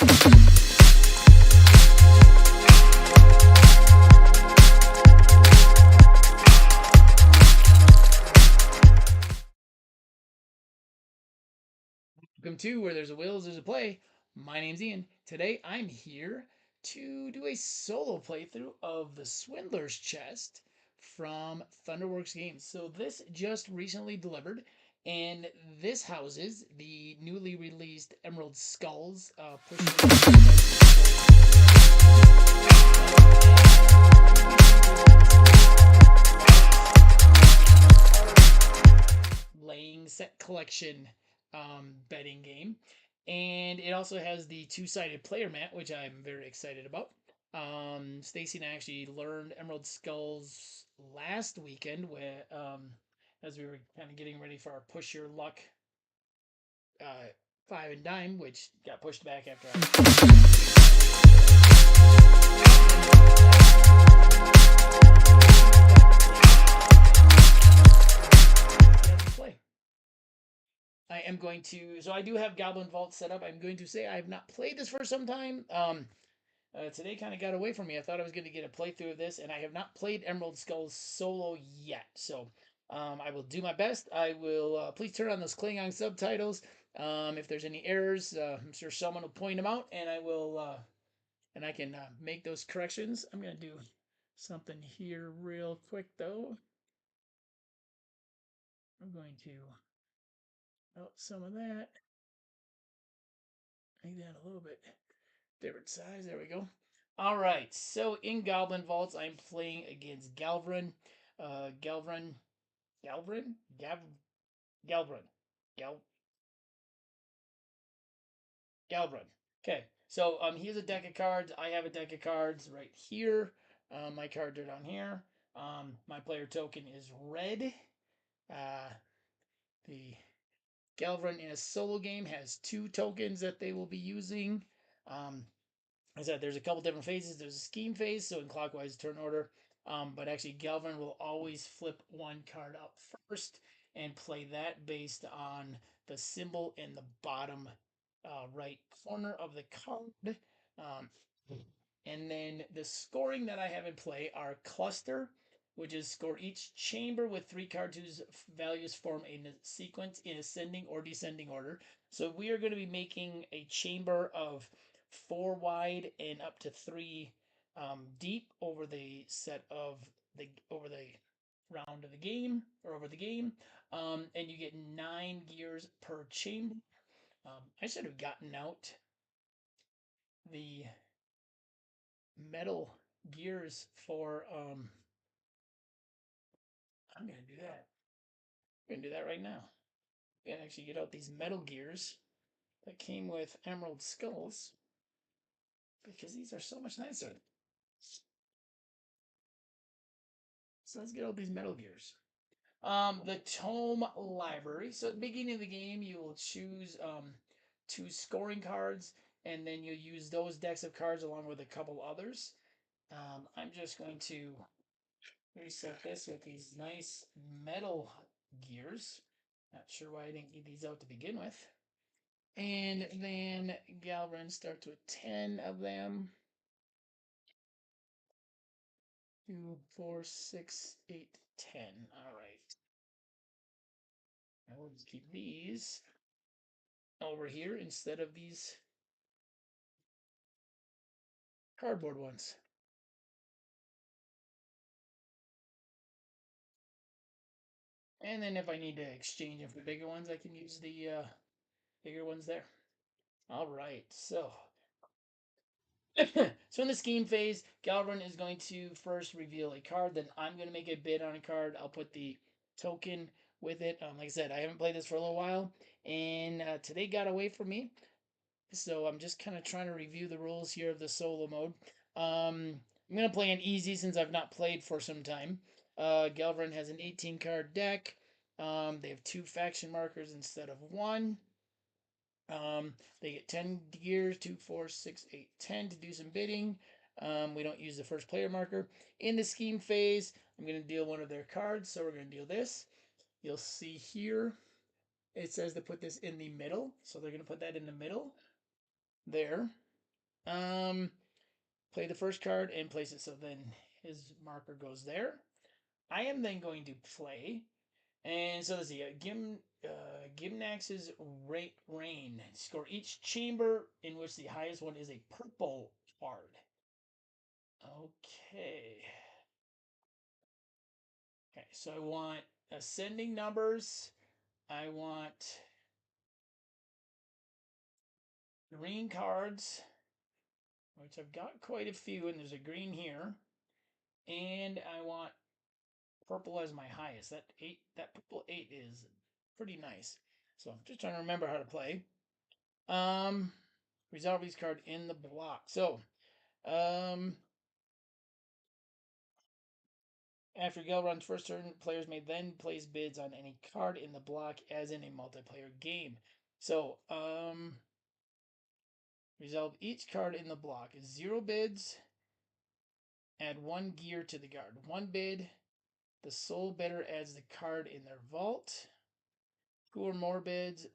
Welcome to Where There's a Will, There's a Play. My name's Ian. Today I'm here to do a solo playthrough of the Swindlers chest from Thunderworks Games. So this just recently delivered, and this houses the newly released Emerald Skulls, laying set collection betting game. And it also has the two-sided player mat, which I'm very excited about. Stacy and I actually learned Emerald Skulls last weekend as we were kind of getting ready for our Push Your Luck five and dime, which got pushed back after play. I am going to, so I do have Goblin Vault set up. I'm going to say I have not played this for some time. Today kind of got away from me. I thought I was going to get a playthrough of this, and I have not played Emerald Skulls solo yet. So I will do my best. I will please turn on those Klingon subtitles. If there's any errors, I'm sure someone will point them out, and I will, and I can make those corrections. I'm going to do something here real quick though. I'm going to out some of that. Make that a little bit different size. There we go. All right. So in Goblin Vaults, I'm playing against Galvrin. Galvrin. Galvrin? Galvrin. Gal. Galvrin. Okay. So he has a deck of cards. I have a deck of cards right here. My cards are down here. My player token is red. The Galvrin in a solo game has 2 tokens that they will be using. I said there's a couple different phases. There's a scheme phase, so in clockwise turn order. But actually, Galvin will always flip 1 card up first and play that based on the symbol in the bottom right corner of the card. Um, and then the scoring that I have in play are cluster, which is score each chamber with 3 cards whose values form a sequence in ascending or descending order. So we are going to be making a chamber of 4 wide and up to 3 deep over the set of over the round of the game or over the game, and you get 9 gears per chamber. I should have gotten out the metal gears for. I'm gonna do that. I'm gonna do that right now. And actually get out these metal gears that came with Emerald Skulls because these are so much nicer. So let's get out these metal gears. The Tome Library. So at the beginning of the game, you will choose 2 scoring cards, and then you'll use those decks of cards along with a couple others. I'm just going to reset this with these nice metal gears. Not sure why I didn't get these out to begin with. And then Galvin starts with 10 of them. 2, 4, 6, 8, 10. All right. I will just keep these over here instead of these cardboard ones. And then if I need to exchange them for bigger ones, I can use the bigger ones there. All right, so so in the scheme phase, Galvin is going to first reveal a card. Then I'm going to make a bid on a card. I'll put the token with it. Like I said, I haven't played this for a little while, and today got away from me. So I'm just kind of trying to review the rules here of the solo mode. I'm going to play an easy since I've not played for some time. Galvin has an 18-card deck. They have 2 faction markers instead of 1. They get 10 gears, 2, 4, 6, 8, 10 to do some bidding. We don't use the first player marker. In the scheme phase, I'm going to deal one of their cards, so we're going to deal this. You'll see here, it says to put this in the middle, so they're going to put that in the middle, there. Play the first card and place it so then his marker goes there. I am then going to play, and so let's see, Gimnax's Rain. Score each chamber in which the highest one is a purple card. Okay. Okay, so I want ascending numbers. I want green cards, which I've got quite a few, and there's a green here. And I want purple as my highest. That purple 8 is pretty nice. So I'm just trying to remember how to play. Resolve these card in the block. So, after Gelron's first turn, players may then place bids on any card in the block as in a multiplayer game. So, resolve each card in the block. 0 bids. Add 1 gear to the guard. 1 bid. The sole bidder adds the card in their vault. 2 or more bids.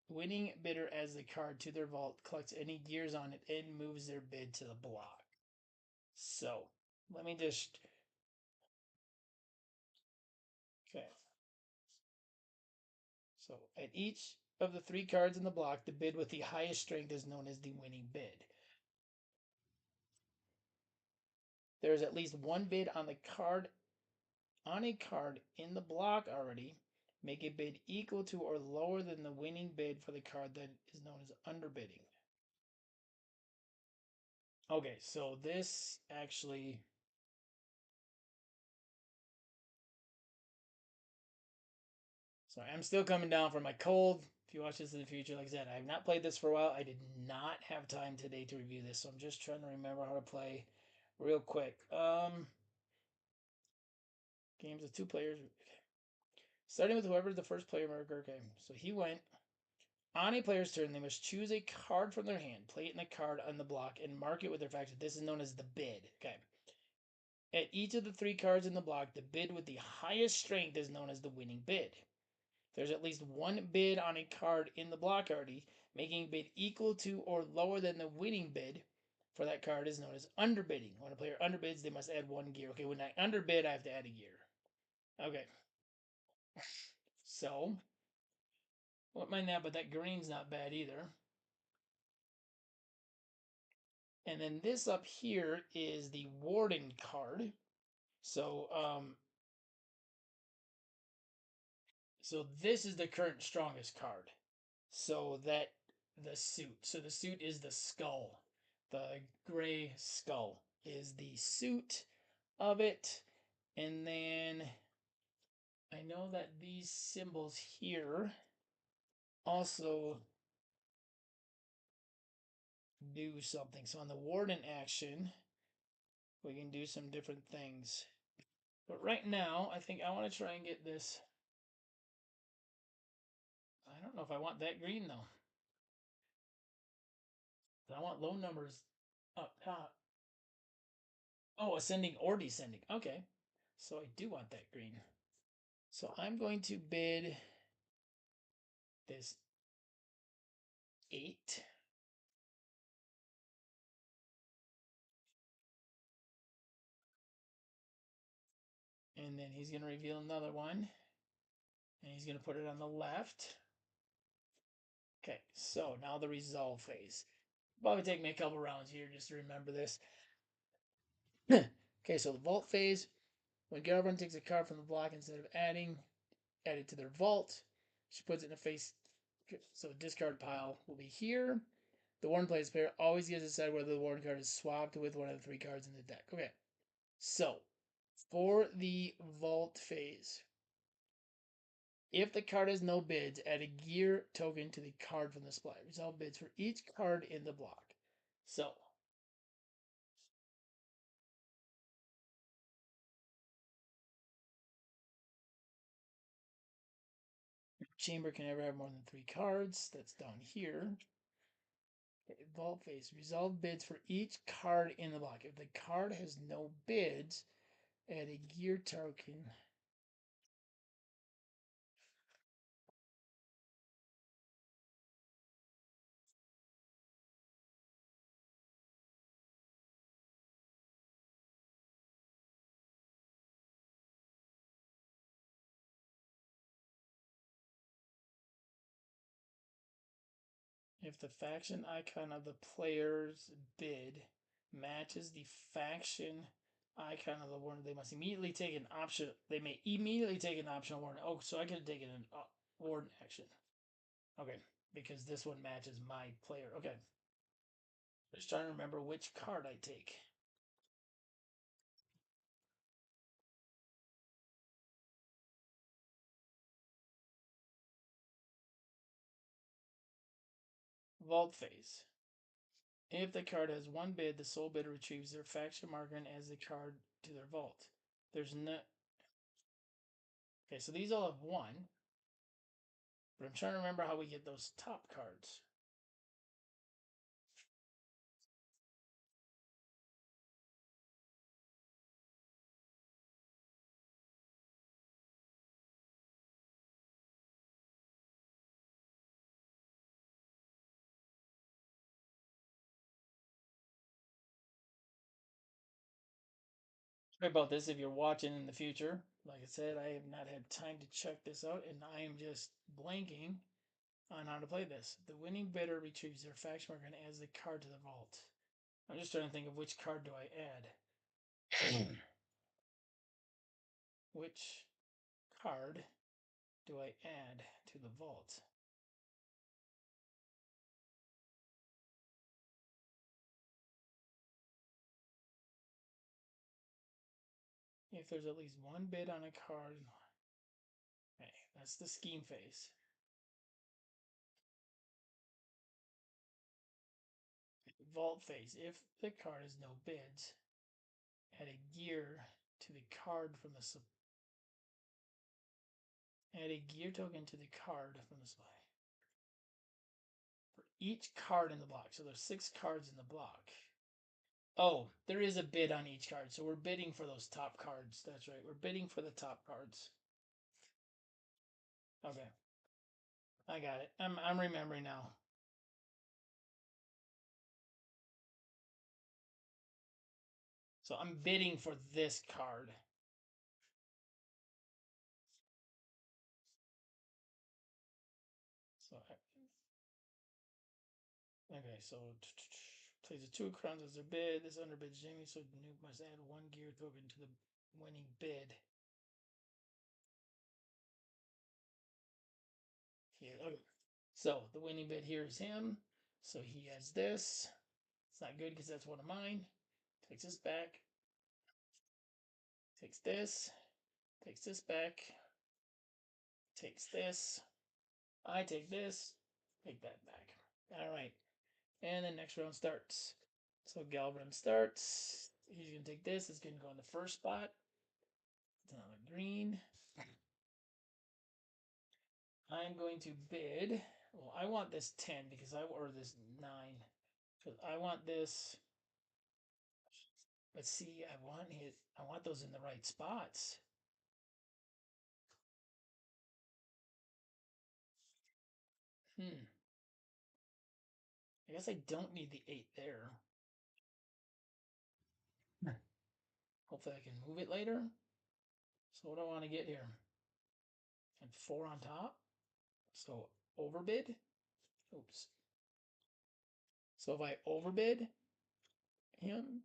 Winning bidder adds the card to their vault, collects any gears on it, and moves their bid to the block. So, let me just... Okay. So, at each of the 3 cards in the block, the bid with the highest strength is known as the winning bid. There is at least 1 bid on a card in the block already. Make a bid equal to or lower than the winning bid for the card that is known as underbidding. Okay, so this actually... So I'm still coming down from my cold. If you watch this in the future, like I said, I have not played this for a while. I did not have time today to review this, so I'm just trying to remember how to play real quick. Games with 2 players. Starting with whoever the first player marker. Okay, so he went. On a player's turn, they must choose a card from their hand, play it in a card on the block, and mark it with their faction. This is known as the bid. Okay. At each of the 3 cards in the block, the bid with the highest strength is known as the winning bid. There's at least 1 bid on a card in the block already, making a bid equal to or lower than the winning bid for that card is known as underbidding. When a player underbids, they must add 1 gear. Okay, when I underbid, I have to add a gear. Okay. So, what mind that, but that green's not bad either. And then this up here is the Warden card. So, so this is the current strongest card. So that the suit. So the suit is the skull. The gray skull is the suit of it. And then I know that these symbols here also do something. So on the Warden action, we can do some different things. But right now, I think I want to try and get this. I don't know if I want that green though. I want low numbers up top. Oh, ascending or descending. Okay. So I do want that green. So I'm going to bid this 8. And then he's going to reveal another one. And he's going to put it on the left. Okay, so now the resolve phase. Probably take me a couple rounds here just to remember this. Okay, so the vault phase. When Golbin takes a card from the block, instead of add it to their vault, she puts it in a face. So discard pile will be here. The Warden player's player always gets to decide whether the Warden card is swapped with one of the 3 cards in the deck. Okay, so for the vault phase, if the card has no bids, add a gear token to the card from the supply. Resolve bids for each card in the block. So, chamber can never have more than 3 cards. That's down here. Okay, vault phase. Resolve bids for each card in the block. If the card has no bids, add a gear token. If the faction icon of the player's bid matches the faction icon of the warden, they must immediately take an option. They may immediately take an optional warden. Oh, so I could have taken an warden action. Okay, because this one matches my player. Okay. Just trying to remember which card I take. Vault phase. If the card has one bid, the sole bidder retrieves their faction marker and adds the card to their vault. There's no. Okay, so these all have one. But I'm trying to remember how we get those top cards. Sorry about this if you're watching in the future. Like I said, I have not had time to check this out, and I am just blanking on how to play this. The winning bidder retrieves their faction marker and adds the card to the vault. I'm just trying to think of which card do I add. Which card do I add to the vault? If there's at least one bid on a card. Okay, that's the scheme phase. Vault phase. If the card has no bids, add a gear to the card from the add a gear token to the card from the supply. For each card in the block. So there's 6 cards in the block. Oh, there is a bid on each card. So we're bidding for those top cards. That's right. We're bidding for the top cards. Okay. I got it. I'm remembering now. So I'm bidding for this card. So okay, so plays a 2 crowns as their bid. This underbids Jamie, so Nuke must add 1 gear token to the winning bid. Here, okay. So the winning bid here is him. So he has this. It's not good because that's one of mine. Takes this back. Takes this. Takes this back. Takes this. I take this. Take that back. All right. And the next round starts. So Golbin starts. He's going to take this. It's going to go in the first spot. It's another green. I'm going to bid. Well, I want this 10 because or this 9. Because I want this. But see, I want those in the right spots. I guess I don't need the 8 there. Hopefully I can move it later. So what do I want to get here? And 4 on top. So overbid. Oops. So if I overbid him,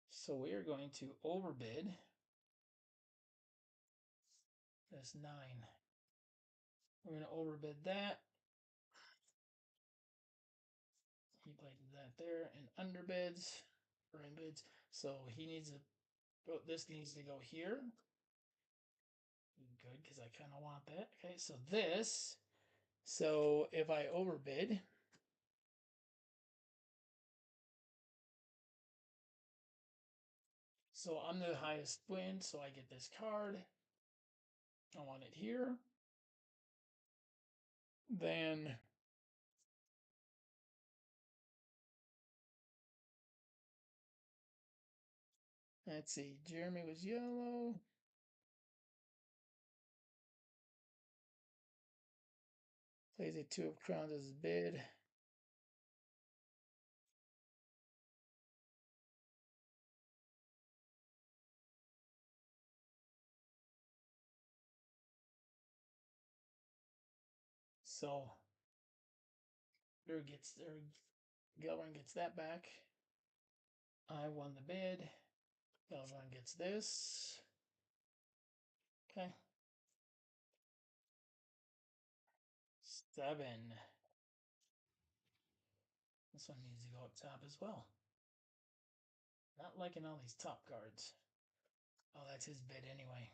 so we are going to overbid this 9. We're going to overbid that. He played that there and underbids or inbids. So he needs to. Oh, this needs to go here. Good, because I kind of want that. Okay, so this. So if I overbid, so I'm the highest win, so I get this card. I want it here. Then let's see, Jeremy was yellow. Plays a 2 of crowns as his bid. So Gelron gets that back. I won the bid. Gelron gets this. Okay. 7. This one needs to go up top as well. Not liking all these top cards. Oh, that's his bid anyway.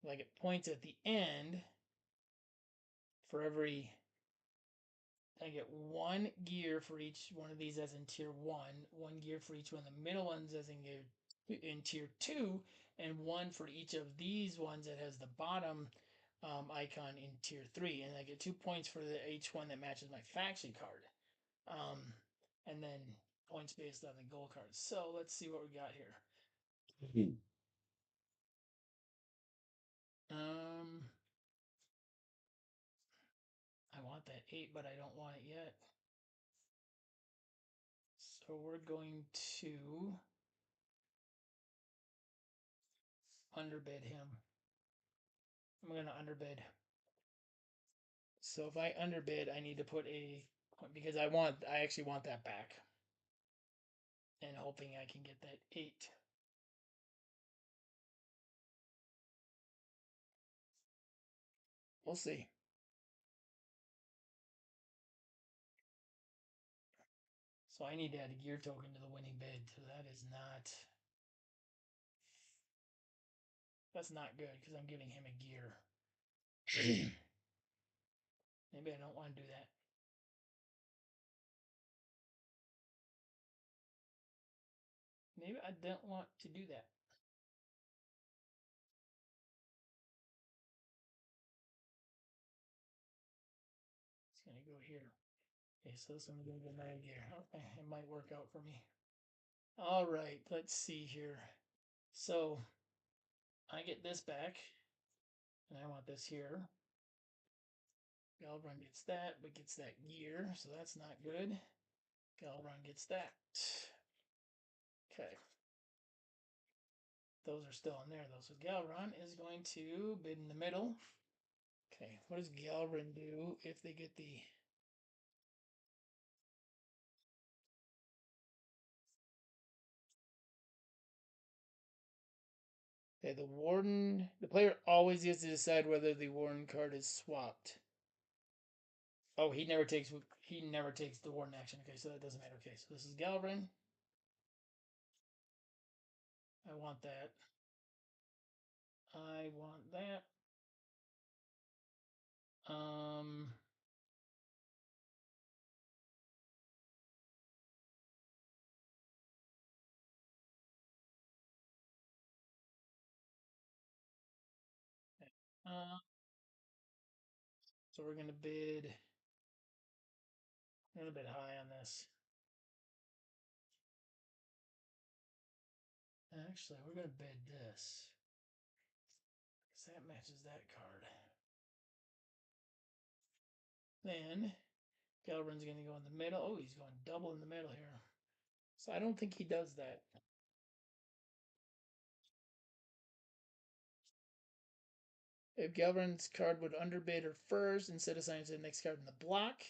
Like it points at the end for every. I get 1 gear for each one of these as in tier 1 gear for each one of the middle ones as in tier 2, and 1 for each of these ones that has the bottom icon in tier 3. And I get 2 points for each one that matches my faction card. And then points based on the gold cards. So let's see what we got here. I want that 8, but I don't want it yet. So we're going to underbid him. I'm going to underbid. So if I underbid, I need to put because I actually want that back. And hoping I can get that 8. We'll see. So I need to add a gear token to the winning bid. So that's not good because I'm giving him a gear. Maybe I don't want to do that. Maybe I don't want to do that. It's going to go here. Okay, so this one's going to go another gear. Okay, it might work out for me. All right, let's see here. So I get this back, and I want this here. Golbin gets that, but gets that gear, so that's not good. Golbin gets that. Okay. Those are still in there, though. So Galron is going to bid in the middle. Okay, what does Galron do if they get the... Okay, the Warden... The player always gets to decide whether the Warden card is swapped. Oh, he never takes the Warden action. Okay, so that doesn't matter. Okay, so this is Galron. I want that. I want that. So we're gonna bid a little bit high on this. Actually, we're gonna bid this because that matches that card. Then Galbrin's going to go in the middle. Oh, he's going double in the middle here. So I don't think he does that. If Galbrin's card would underbid her first instead of assigning to the next card in the block,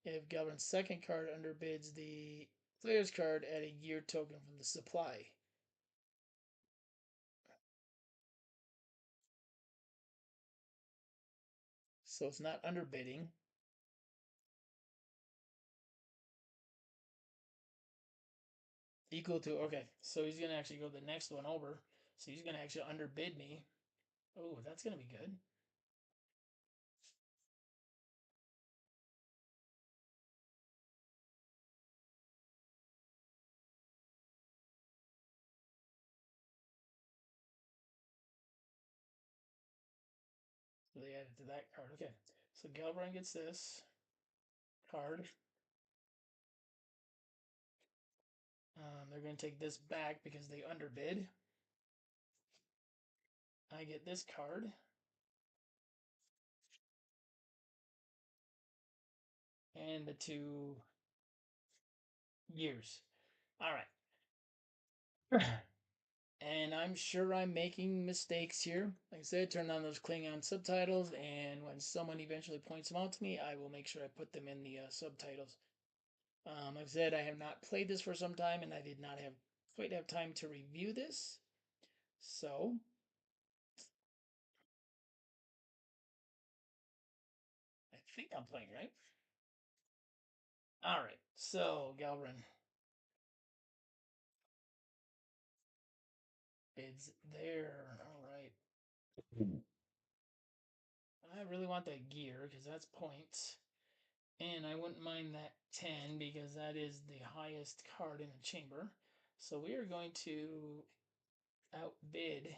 if Galbrin's second card underbids the player's card, add a gear token from the supply. So it's not underbidding. Equal to, okay, so he's going to actually go the next one over. So he's going to actually underbid me. Oh, that's going to be good. So they added to that card. Okay, so Galbrin gets this card. They're going to take this back because they underbid. I get this card. And the 2 gears. All right. And I'm sure I'm making mistakes here. Like I said, turn on those Klingon subtitles, and when someone eventually points them out to me, I will make sure I put them in the subtitles. Like I said, I have not played this for some time, and I did not have quite have time to review this. So, I think I'm playing right. All right, so Galrin, it's there. All right. I really want that gear because that's points. And I wouldn't mind that 10 because that is the highest card in the chamber. So we are going to outbid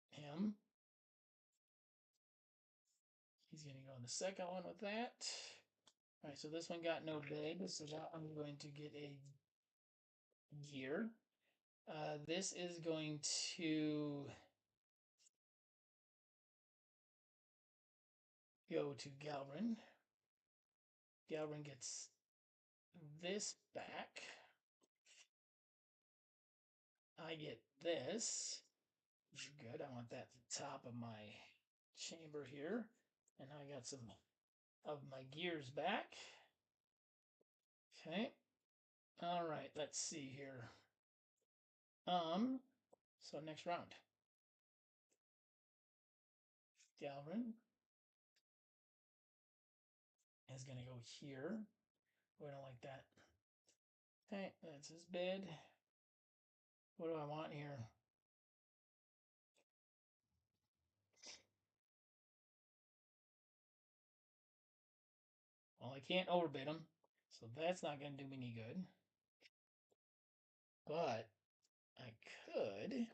him. He's going to go on the second one with that. All right, so this one got no bid, so now I'm going to get a gear. This is going to go to Galrin. Galrin gets this back. I get this. Good. I want that at the top of my chamber here. And I got some of my gears back. Okay. All right. Let's see here. So next round. Galvin is going to go here. Oh, I don't like that. Okay. That's his bid. What do I want here? Well, I can't overbid him. So that's not going to do me any good. But I could.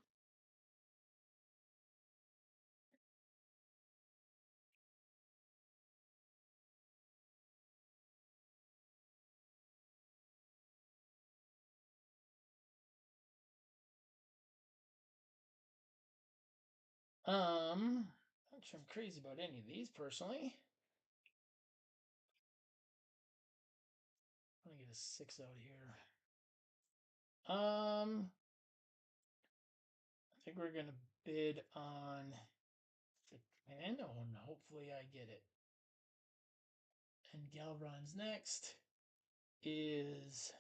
Not sure I'm crazy about any of these personally. I'm gonna get a 6 out here. I think we're gonna bid on the 10. Oh, and hopefully I get it. And Galron's next is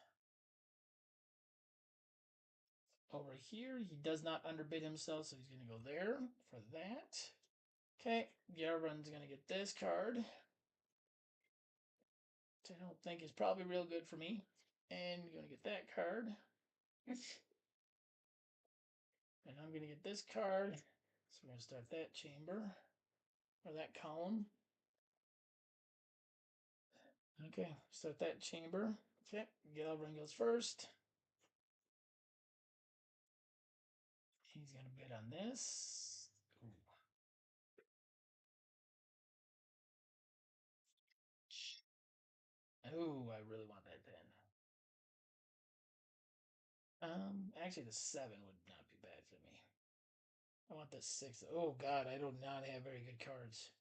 over here. He does not underbid himself, so he's gonna go there for that. Okay, Galron's gonna get this card, which I don't think is probably real good for me. And you're gonna get that card. And I'm gonna get this card. So we're gonna start that chamber. Or that column. Okay, start that chamber. Okay, Galvin goes first. He's gonna bid on this. Ooh, I really want that 10. Actually, the 7 would not be bad for me. I want the 6. Oh God, I do not have very good cards.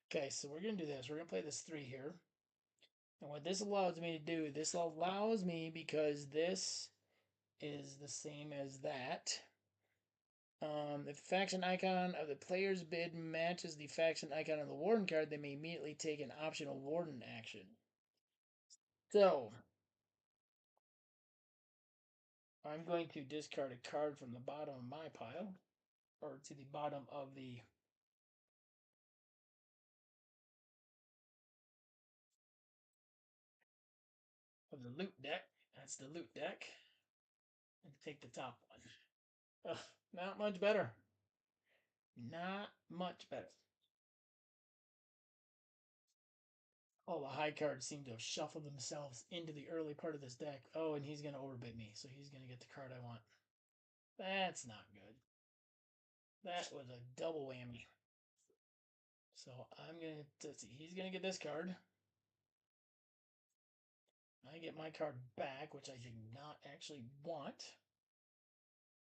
Okay, so we're gonna do this. We're gonna play this 3 here. And what this allows me to do, this allows me because this is the same as that. If the faction icon of the player's bid matches the faction icon of the warden card, they may immediately take an optional warden action. So, I'm going to discard a card from the bottom of my pile, or to the bottom of the loot deck. That's the loot deck. And take the top one. Ugh, not much better. Not much better. All the high cards seem to have shuffled themselves into the early part of this deck. Oh, and he's going to overbid me, so he's going to get the card I want. That's not good. That was a double whammy. So I'm going to, let's see, he's going to get this card. I get my card back, which I did not actually want.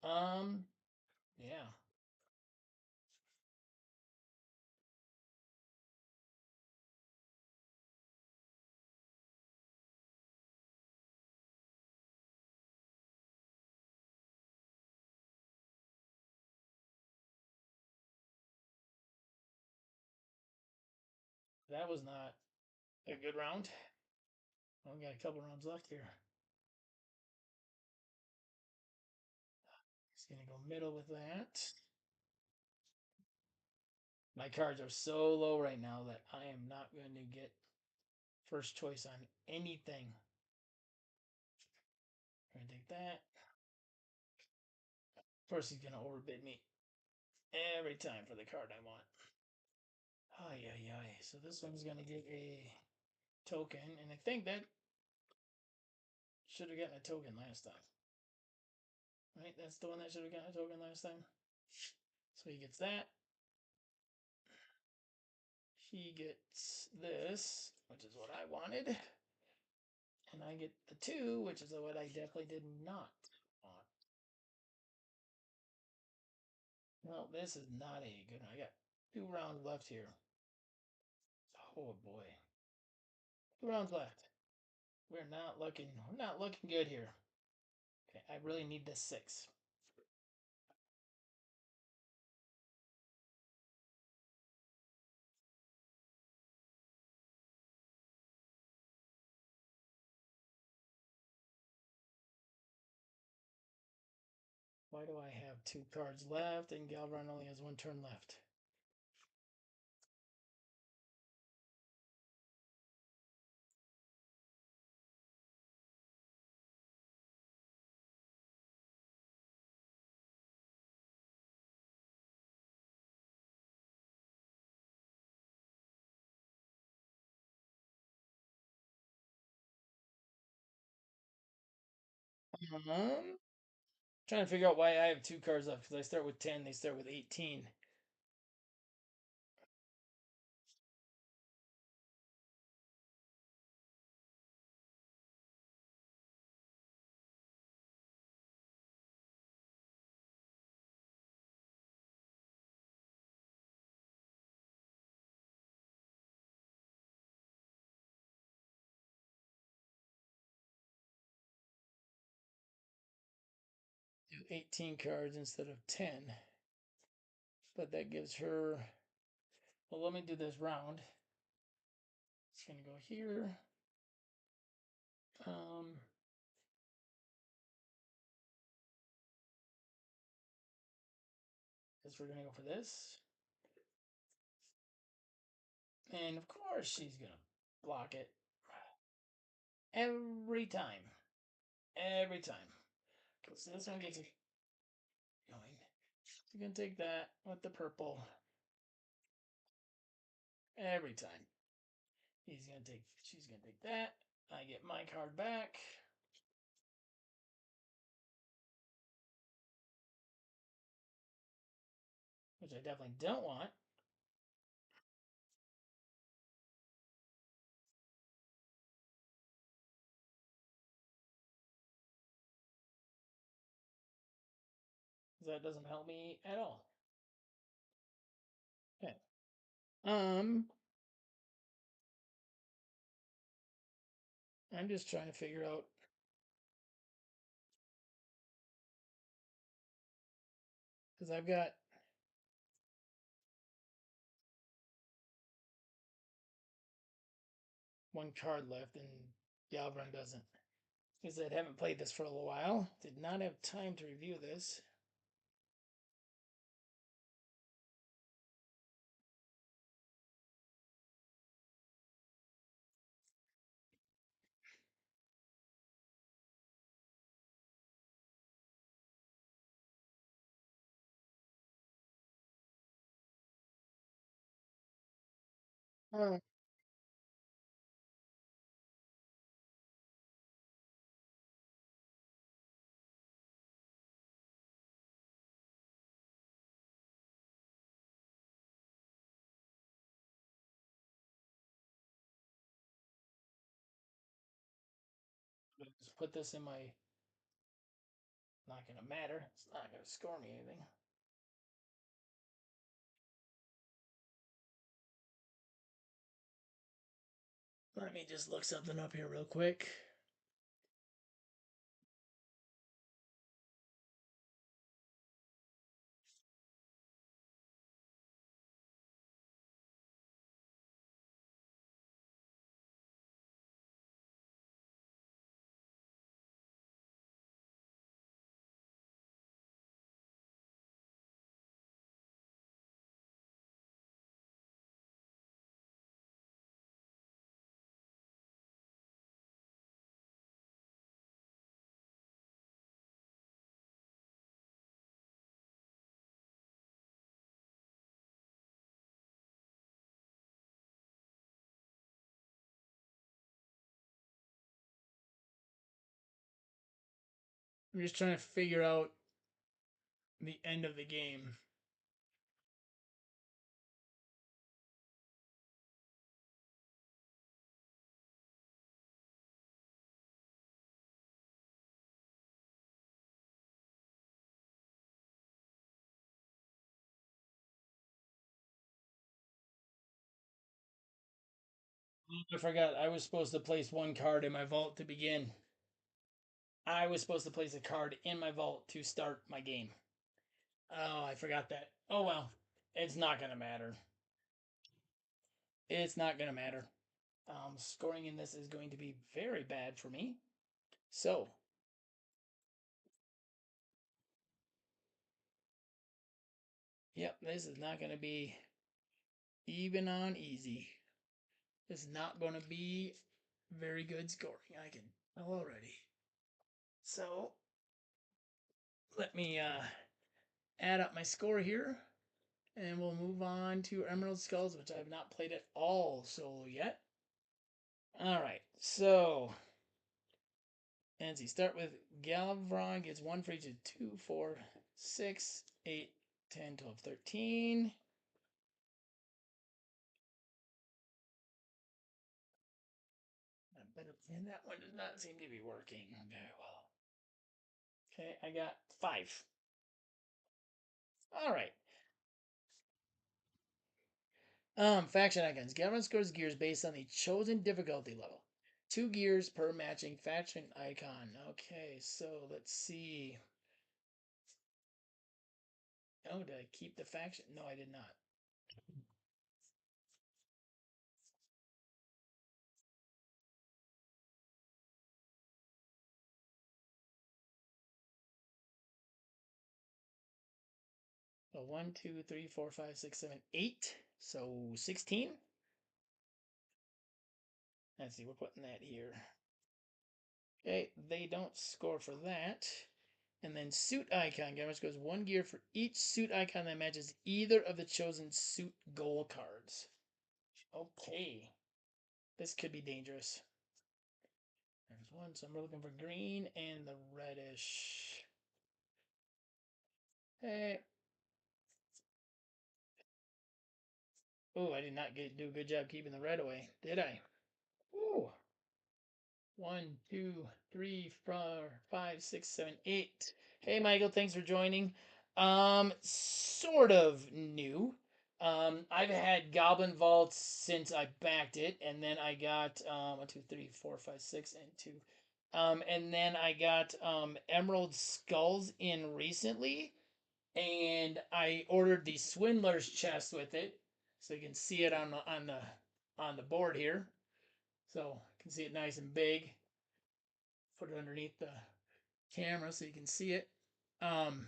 Yeah. That was not a good round. Only got a couple rounds left here. Just gonna go middle with that. My cards are so low right now that I am not going to get first choice on anything. I'm gonna take that. Of course, he's gonna overbid me every time for the card I want. Ay, ay, ay. So this one's gonna get a token, and I think that should have gotten a token last time. Right? That's the one that should have gotten a token last time. So he gets that. He gets this, which is what I wanted. And I get the 2, which is what I definitely did not want. Well, this is not a good one. I got 2 rounds left here. Oh boy. 2 rounds left. We're not looking good here. Okay, I really need this 6. Why do I have 2 cards left and Galvan only has 1 turn left? Trying to figure out why I have 2 cards left because I start with 10, they start with 18. Do 18 cards instead of 10. But that gives her. Well, let me do this round. It's going to go here. Guess we're going to go for this. And of course, she's going to block it. Every time. Every time. Okay, so this one gets it going. You're going to take that with the purple. Every time. She's going to take that. I get my card back. Which I definitely don't want. That doesn't help me at all. Okay. I'm just trying to figure out. Because I've got one card left and Galvin doesn't. Because I haven't played this for a little while. Did not have time to review this. Uh, just put this in my. Not gonna matter. It's not gonna score me anything. Let me just look something up here real quick. I'm just trying to figure out the end of the game. I forgot. I was supposed to place one card in my vault to begin. I was supposed to place a card in my vault to start my game. Oh, I forgot that. Oh well, it's not gonna matter. It's not gonna matter. Scoring in this is going to be very bad for me. So, yep, this is not gonna be even on easy. This is not gonna be very good scoring. I can tell already. So, let me add up my score here. And we'll move on to Emerald Skulls, which I have not played at all solo yet. Alright, so and see, start with Galvron gets 1 for each of 2, 4, 6, 8, 10, 12, 13. And that one does not seem to be working very well. Okay, I got 5. Alright. Faction icons. Galvron scores gears based on the chosen difficulty level. 2 gears per matching faction icon. Okay, so let's see. Oh, did I keep the faction? No, I did not. So 1, 2, 3, 4, 5, 6, 7, 8. So 16. Let's see, we're putting that here. Okay, they don't score for that. And then suit icon. Gamers goes 1 gear for each suit icon that matches either of the chosen suit goal cards. Okay. This could be dangerous. There's one, so I'm looking for green and the reddish. Hey. Oh, I did not do a good job keeping the red away, did I? Ooh. 1, 2, 3, 4, 5, 6, 7, 8. Hey, Michael, thanks for joining. Sort of new. I've had Goblin Vaults since I backed it, and then I got 1, 2, 3, 4, 5, 6, and 2. And then I got Emerald Skulls in recently, and I ordered the Swindlers chest with it, so you can see it on the board here. So you can see it nice and big. Put it underneath the camera so you can see it. Um,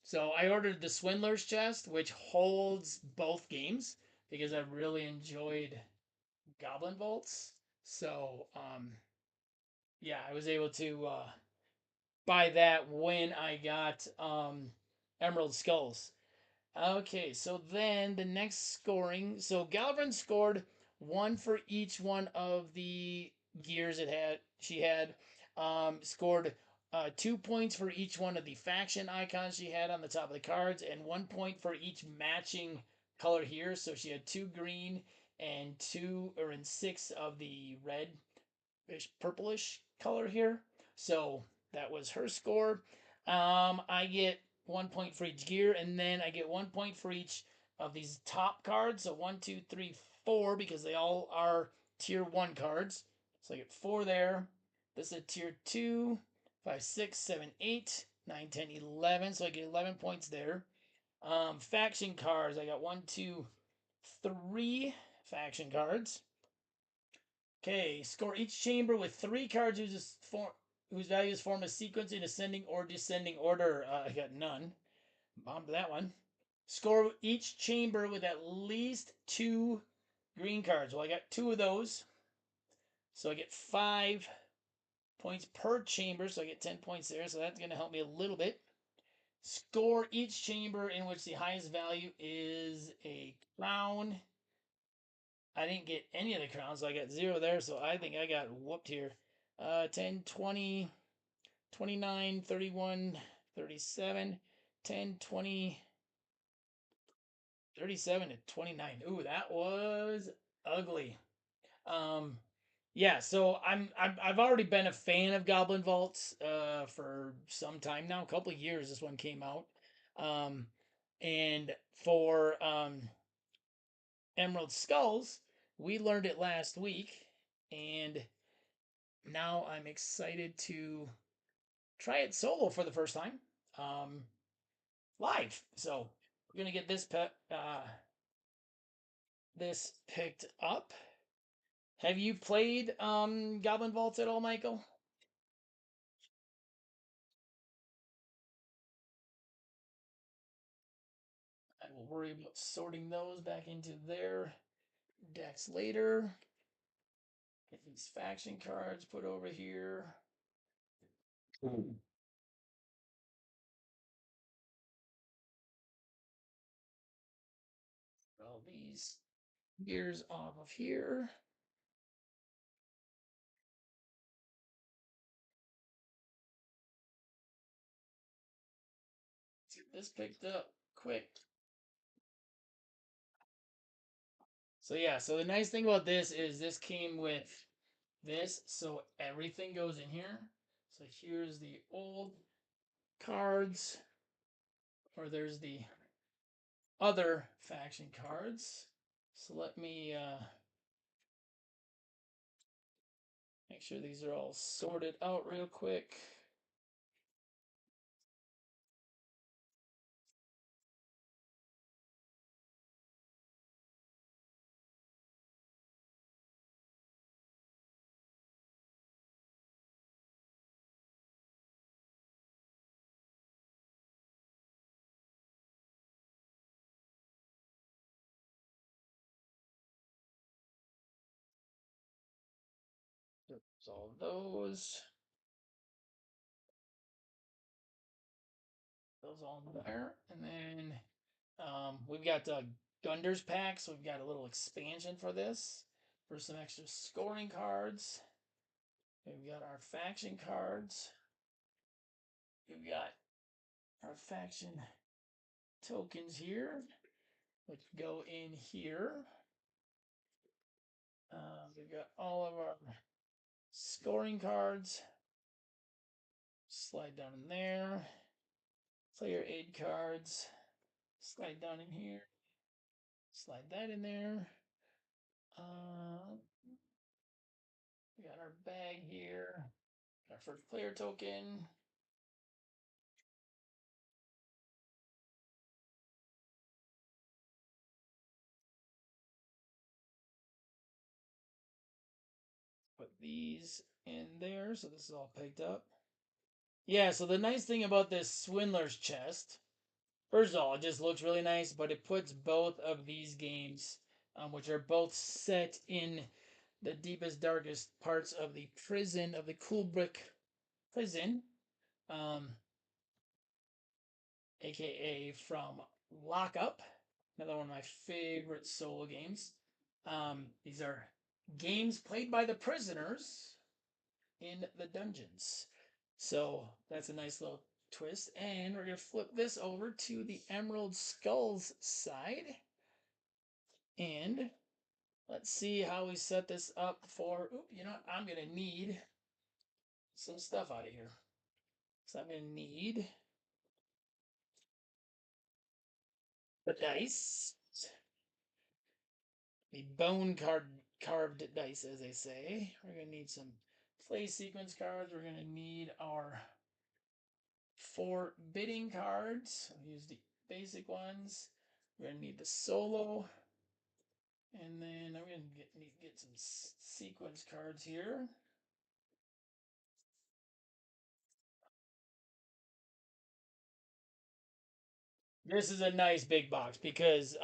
so I ordered the Swindlers chest, which holds both games because I really enjoyed Goblin Vaults. So yeah, I was able to buy that when I got Emerald Skulls. Okay, so then the next scoring. So Galvin scored 1 for each one of the gears it had. She had scored 2 points for each one of the faction icons she had on the top of the cards, and 1 point for each matching color here. So she had 2 green and 2 or in 6 of the reddish purplish color here. So that was her score. I get 1 point for each gear, and then I get 1 point for each of these top cards. So 1, 2, 3, 4, because they all are tier 1 cards. So I get 4 there. This is a tier 2, 5, 6, 7, 8, 9, 10, 11. So I get 11 points there. Faction cards. I got 1, 2, 3 faction cards. Okay, score each chamber with 3 cards whose values form a sequence in ascending or descending order. I got none. Bombed that one. Score each chamber with at least 2 green cards. Well, I got 2 of those. So I get 5 points per chamber. So I get 10 points there. So that's going to help me a little bit. Score each chamber in which the highest value is a crown. I didn't get any of the crowns, so I got 0 there. So I think I got whooped here. 10, 20, 29, 31, 37, 10, 20, 37 to 29. Ooh, that was ugly. Um, yeah, so I've already been a fan of Goblin Vaults for some time now, a couple of years. This one came out, um, and for Emerald Skulls, we learned it last week, and now I'm excited to try it solo for the first time, live. So we're gonna get this picked up. Have you played Goblin Vaults at all, Michael? I will worry about sorting those back into their decks later. Get these faction cards put over here. All these gears off of here. Let's get this picked up quick. So yeah, so the nice thing about this is this came with this, so everything goes in here. So here's the old cards, or there's the other faction cards. So let me make sure these are all sorted out real quick. There's all those. Those all in there. And then we've got Gunder's pack, so we've got a little expansion for this for some extra scoring cards. We've got our faction cards. We've got our faction tokens here, which go in here. We've got all of our scoring cards. Slide down in there. Player aid cards. Slide down in here. Slide that in there. We got our bag here. Our first player token. Put these in there, so this is all picked up. Yeah, so the nice thing about this Swindler's chest, first of all, it just looks really nice, but it puts both of these games, which are both set in the deepest, darkest parts of the prison, of the Kubrick prison, um, aka from Lockup, another one of my favorite solo games. These are games played by the prisoners in the dungeons. So that's a nice little twist. And we're going to flip this over to the Emerald Skulls side. And let's see how we set this up for. Oop, you know what? I'm going to need some stuff out of here. So I'm going to need the dice, the carved dice, as they say. We're going to need some play sequence cards. We're going to need our 4 bidding cards. I'll use the basic ones. We're going to need the solo. And then I'm going to need to get some sequence cards here. This is a nice big box because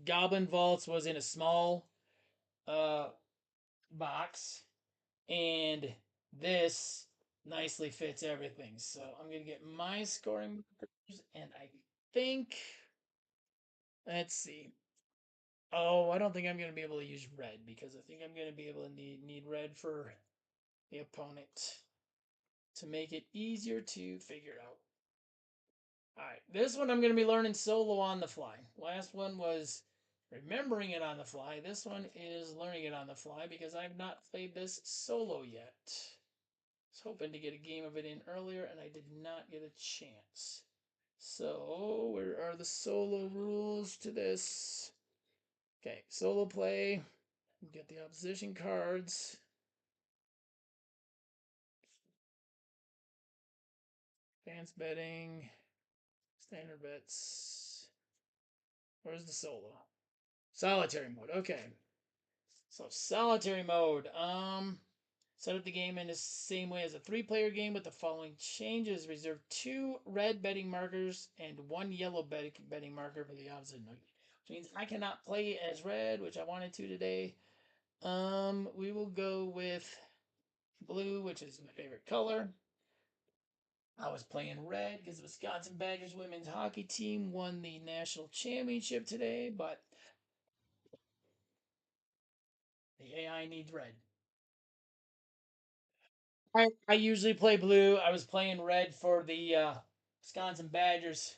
Goblin Vaults was in a small uh, box, and this nicely fits everything. So I'm going to get my scoring markers, and I think, let's see. Oh, I don't think I'm going to be able to use red because I think I'm going to be able to need red for the opponent. to make it easier to figure out. All right, this one I'm going to be learning solo on the fly. Last one was remembering it on the fly. This one is learning it on the fly because I've not played this solo yet. I was hoping to get a game of it in earlier and I did not get a chance. So, where are the solo rules to this? Okay, solo play. You get the opposition cards. Advanced betting. Standard bets. Where's the solo? Solitary mode. Okay. So solitary mode. Set up the game in the same way as a three-player game with the following changes: reserve 2 red betting markers and 1 yellow betting marker for the opposite. Which means I cannot play as red, which I wanted to today. We will go with blue, which is my favorite color. I was playing red because the Wisconsin Badgers women's hockey team won the national championship today, but the AI needs red. I usually play blue. I was playing red for the Wisconsin Badgers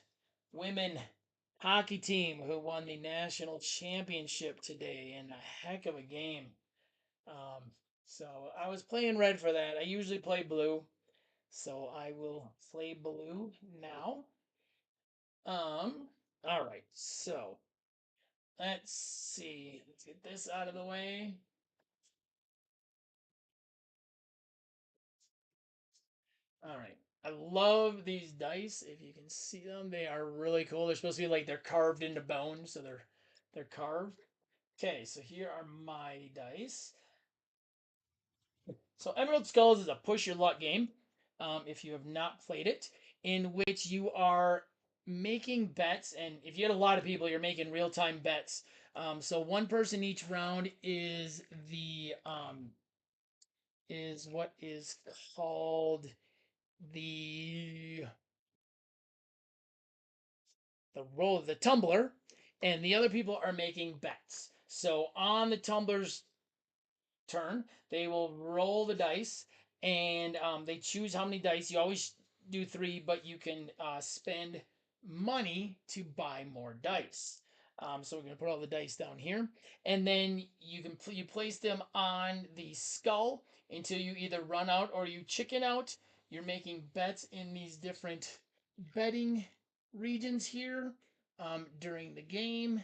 women hockey team who won the national championship today in a heck of a game. Um, so I was playing red for that. I usually play blue, so I will play blue now. All right. So let's see. Let's get this out of the way. All right. I love these dice. If you can see them, they are really cool. They're supposed to be like they're carved into bone, so they're carved. Okay, so here are my dice. So Emerald Skulls is a push your luck game. If you have not played it, in which you are making bets, and if you had a lot of people, you're making real time bets. So one person each round is what is called the the tumbler, and the other people are making bets. So on the tumbler's turn, they will roll the dice, and they choose how many dice. You always do 3, but you can spend money to buy more dice. So we're gonna put all the dice down here, and then you place them on the skull until you either run out or you chicken out. You're making bets in these different betting regions here during the game.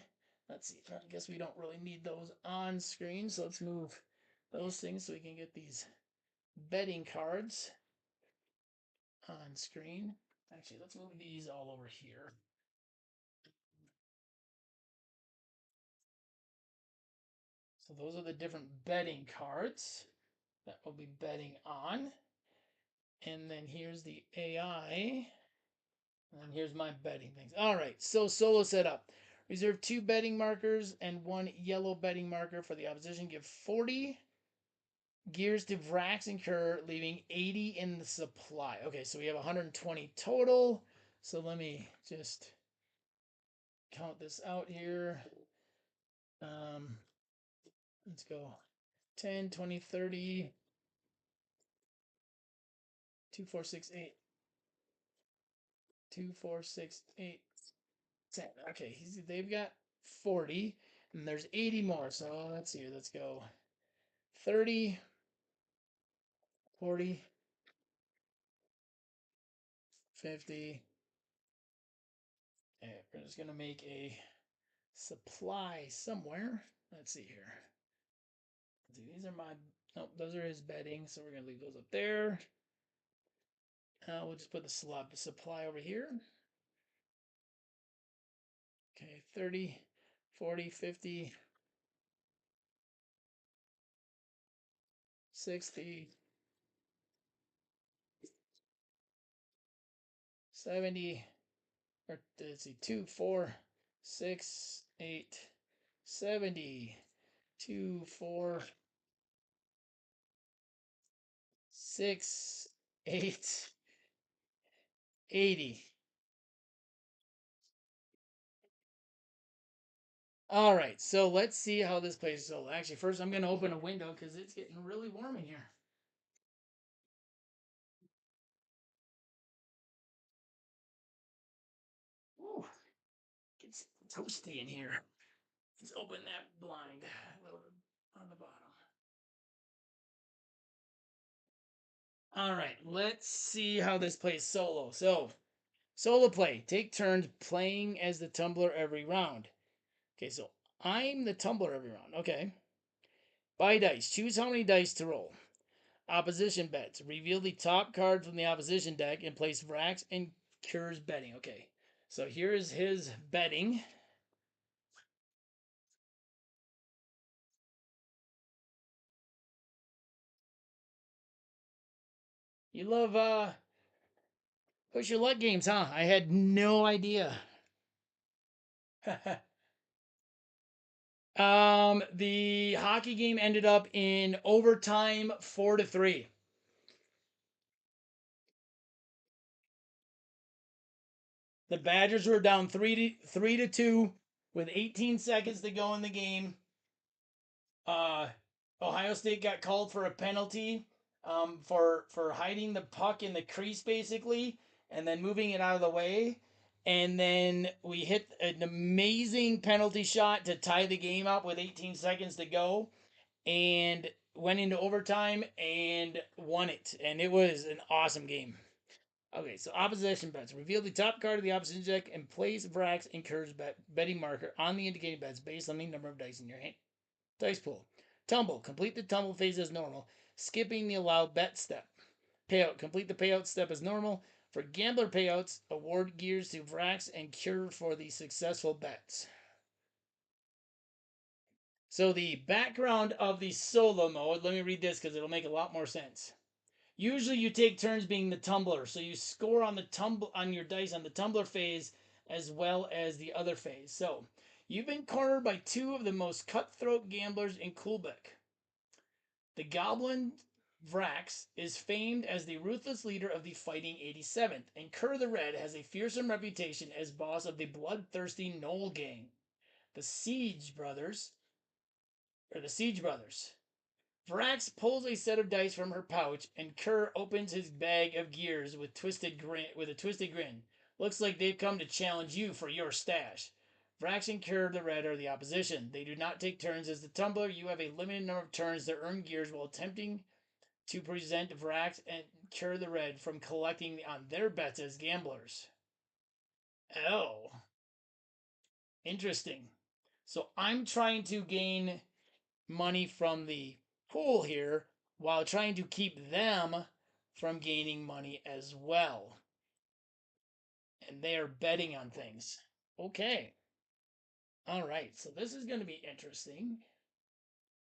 Let's see. I guess we don't really need those on screen, so let's move those things so we can get these betting cards on screen. Actually, let's move these all over here. So those are the different betting cards that we'll be betting on. And then here's the AI. And here's my betting things. All right, so solo setup. Reserve 2 betting markers and 1 yellow betting marker for the opposition. Give 40 gears to Vrax and Kerr, leaving 80 in the supply. Okay, so we have 120 total. So let me just count this out here. Let's go 10, 20, 30, 2, 4, 6, 8, 2, 4, 6, 8, 10. Okay, they've got 40, and there's 80 more. So let's see, let's go 30, 40, 50. Okay, we're just going to make a supply somewhere. Let's see here. See, these are my, nope, those are his bedding, so we're going to leave those up there. We'll just put the supply over here. Okay, 30, 40, 50, 60, 70, or let's see, 2, 4, 6, 8, 70, 2, 4, 6, 8, 80. All right, so let's see how this plays. So actually, first I'm going to open a window because it's getting really warm in here. toasty in here. Let's open that blind a little bit on the bottom. All right, let's see how this plays solo. So, solo play. Take turns playing as the tumbler every round. Okay, so I'm the tumbler every round. Okay. Buy dice. Choose how many dice to roll. Opposition bets. Reveal the top card from the opposition deck and place Vrax and Cure's betting. Okay, so here's his betting. You love push your luck games, huh? I had no idea. The hockey game ended up in overtime, 4-3. The Badgers were down 3-2 with 18 seconds to go in the game. Uh, Ohio State got called for a penalty for hiding the puck in the crease basically, and then moving it out of the way. And then we hit an amazing penalty shot to tie the game up with 18 seconds to go, and went into overtime and won it. And it was an awesome game. Okay, so opposition bets. Reveal the top card of the opposition deck and place Vrax and Curve's betting marker on the indicated bets based on the number of dice in your hand. Dice pool. Tumble. Complete the tumble phase as normal, skipping the allowed bet step. Payout. Complete the payout step as normal. For gambler payouts, award gears to Vrax and Cure for the successful bets. So the background of the solo mode, let me read this because it'll make a lot more sense. Usually you take turns being the tumbler, so you score on your dice on the tumbler phase as well as the other phase. So you've been cornered by two of the most cutthroat gamblers in Kulbeck. The Goblin Vrax is famed as the ruthless leader of the Fighting 87th, and Kerr the Red has a fearsome reputation as boss of the bloodthirsty Knoll Gang. The Siege Brothers, Vrax pulls a set of dice from her pouch, and Kerr opens his bag of gears with a twisted grin. Looks like they've come to challenge you for your stash. Vrax and Kerr the Red are the opposition. They do not take turns as the tumbler. You have a limited number of turns to earn gears while attempting to prevent Vrax and Kerr the Red from collecting on their bets as gamblers. Oh, interesting. So I'm trying to gain money from the pool here while trying to keep them from gaining money as well. And they are betting on things. Okay. All right. So this is going to be interesting.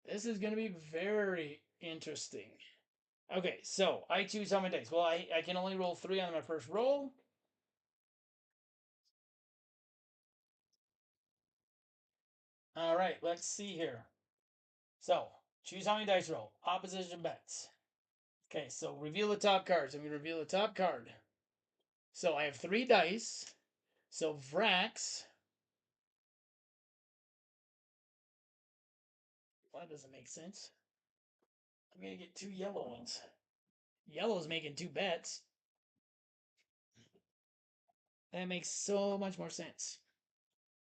This is going to be very interesting. Okay. So I choose how many dice. Well, I can only roll 3 on my first roll. All right. Let's see here. So choose how many dice roll. Opposition bets. Okay. So reveal the top cards. I'm going to reveal the top card. So I have 3 dice. So Vrax. Well, that doesn't make sense. I'm going to get 2 yellow ones. Yellow's making 2 bets. That makes so much more sense.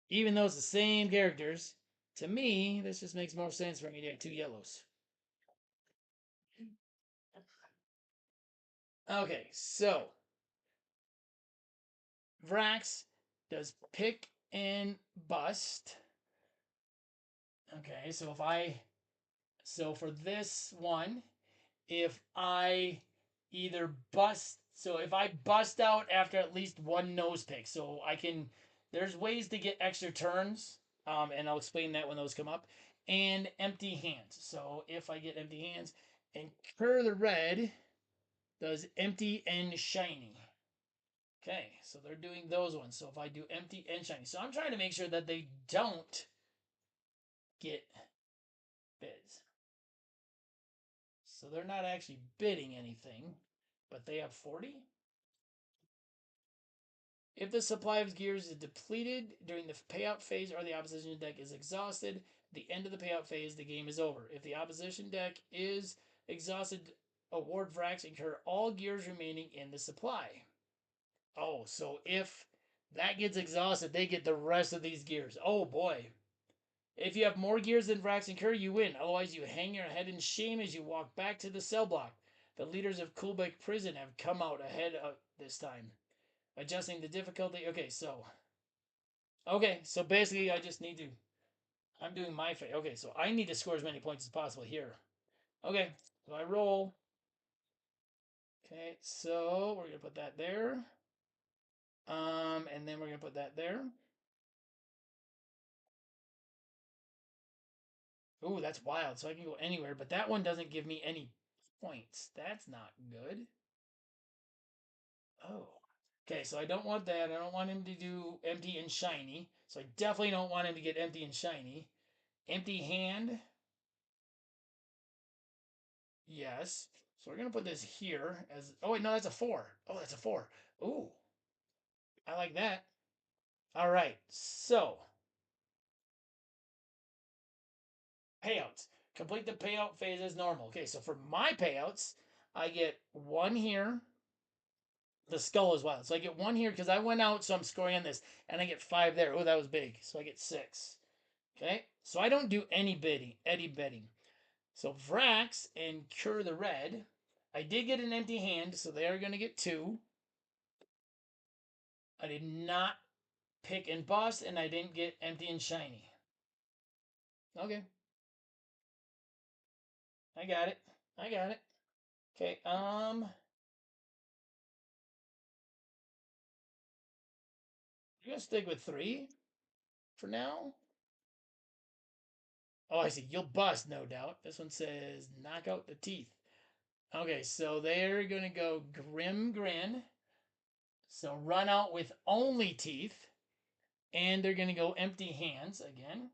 Even though it's the same characters, to me, this just makes more sense for me to get 2 yellows. Okay, so Vrax does pick and bust. Okay, so for this one, if I either bust, so if I bust out after at least 1 nose pick, so there's ways to get extra turns, and I'll explain that when those come up, and empty hands. So if I get empty hands, and Cur the Red does empty and shiny. Okay, so they're doing those ones. So if I do empty and shiny, so I'm trying to make sure that they don't get bids. So they're not actually bidding anything, but they have 40. If the supply of gears is depleted during the payout phase or the opposition deck is exhausted, at the end of the payout phase, the game is over. If the opposition deck is exhausted, award Vrax incur all gears remaining in the supply. Oh, so if that gets exhausted, they get the rest of these gears. Oh boy. If you have more gears than Vrax and Kerr, you win. Otherwise, you hang your head in shame as you walk back to the cell block. The leaders of Kulbeck Prison have come out ahead of this time. Adjusting the difficulty. Okay, so basically I just need to, I'm doing my fate. Okay, so I need to score as many points as possible here. Okay, so I roll. Okay, so we're gonna put that there. And then we're gonna put that there. Ooh, that's wild. So I can go anywhere, but that one doesn't give me any points. That's not good. Oh. Okay, so I don't want that. I don't want him to do empty and shiny. So I definitely don't want him to get empty and shiny. Empty hand. Yes. So we're gonna put this here as. Oh wait, no, that's a 4. Oh, that's a 4. Ooh, I like that. All right. So payouts. Complete the payout phase as normal. Okay, so for my payouts, I get 1 here. The skull is wild. So I get 1 here because I went out, so I'm scoring on this, and I get 5 there. Oh, that was big. So I get 6. Okay, so I don't do any betting. So Vrax and Cure the Red, I did get an empty hand, so they are going to get 2. I did not pick and bust, and I didn't get empty and shiny. Okay, I got it. I got it. Okay, you're gonna stick with 3 for now. Oh, I see. You'll bust, no doubt. This one says knock out the teeth. Okay, so they're gonna go Grim Grin. So run out with only teeth. And they're gonna go empty hands again.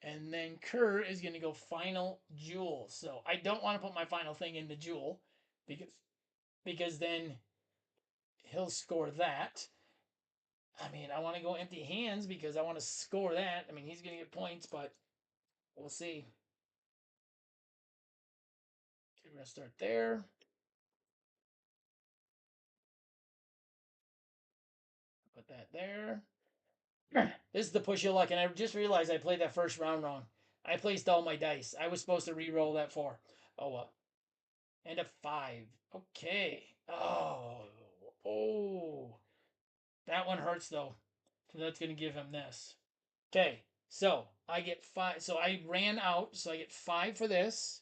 And then Kerr is gonna go final jewel. So I don't want to put my final thing in the jewel because then he'll score that. I mean, I want to go empty hands because I want to score that. I mean, he's gonna get points, but we'll see. Okay, we're gonna start there. Put that there. This is the push your luck, and I just realized I played that first round wrong. I placed all my dice. I was supposed to re-roll that 4. Oh well. And a 5. Okay. Oh. That one hurts though. So that's gonna give him this. Okay. So I get 5. So I ran out. So I get 5 for this.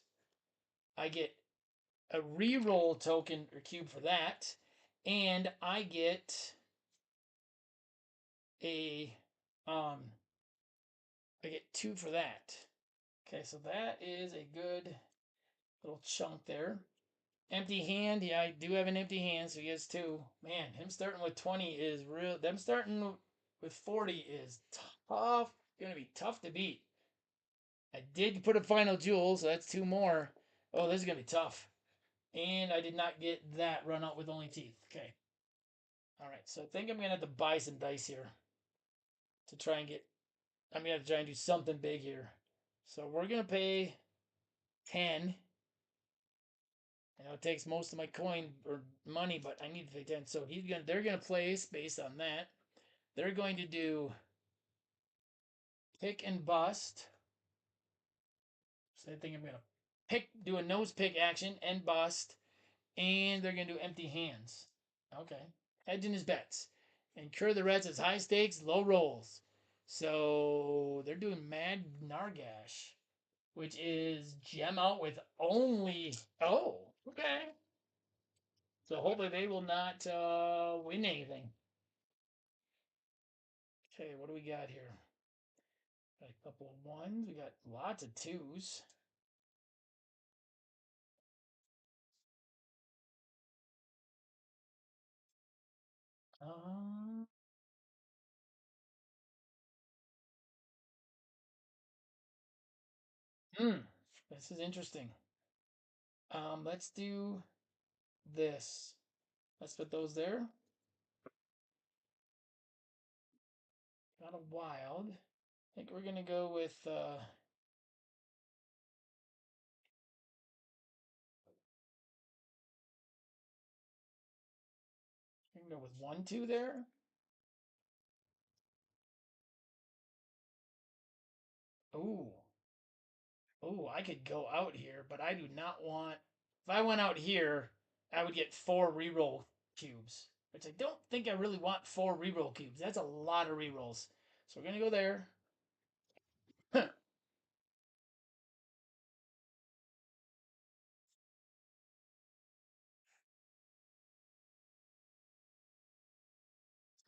I get a re-roll token or cube for that, and I get a I get 2 for that. Okay, so that is a good little chunk there. Empty hand, yeah, I do have an empty hand, so he has 2. Man, him starting with 20 is real. Them starting with 40 is tough. Gonna be tough to beat. I did put a final jewel, so that's 2 more. Oh, this is gonna be tough. And I did not get that run out with only teeth. Okay. All right, so I think I'm gonna have to buy some dice here to try and get. I'm gonna have to try and do something big here. So we're gonna pay 10. I know it takes most of my coin or money, but I need to pay 10. So they're gonna place based on that. They're going to do pick and bust. So I think I'm gonna do a nose pick action and bust, and they're gonna do empty hands. Okay, hedging his bets, and Cure the Reds is high stakes, low rolls. So they're doing Mad Nargash, which is gem out with only. Oh, okay. So hopefully they will not win anything. Okay, what do we got here? Got a couple of 1s. We got lots of 2s. Um, this is interesting. Let's do this. Let's put those there. Got a wild. I think we're gonna go with we can go with 1, 2 there. Ooh. Ooh, I could go out here, but I do not want. If I went out here, I would get 4 reroll cubes, which I don't think I really want 4 reroll cubes. That's a lot of rerolls. So we're gonna go there.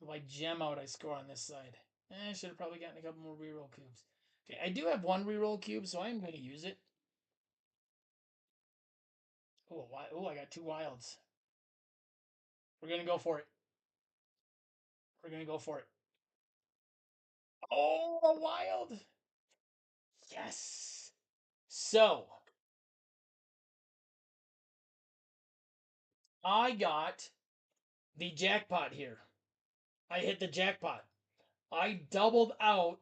If I gem out, I score on this side. I should have probably gotten a couple more reroll cubes. Okay, I do have 1 reroll cube, so I'm going to use it. Oh, oh, I got 2 wilds. We're going to go for it. We're going to go for it. Oh, a wild! Yes! So, I got the jackpot here. I hit the jackpot. I doubled out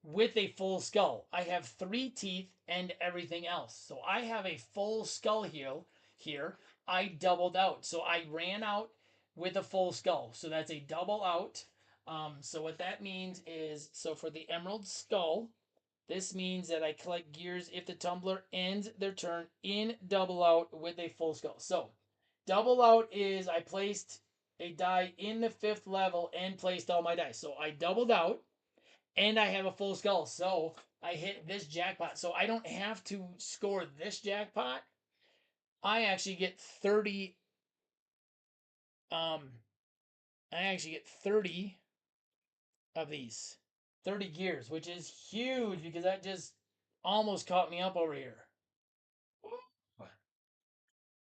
with a full skull. I have 3 teeth and everything else. So I have a full skull here. I doubled out. So I ran out with a full skull. So that's a double out. So what that means is, so for the emerald skull, this means that I collect gears if the tumbler ends their turn in double out with a full skull. So double out is I placed a die in the 5th level and placed all my dice. So I doubled out and I have a full skull. So I hit this jackpot. So I don't have to score this jackpot. I actually get 30. I actually get 30 of these. 30 gears, which is huge because that just almost caught me up over here.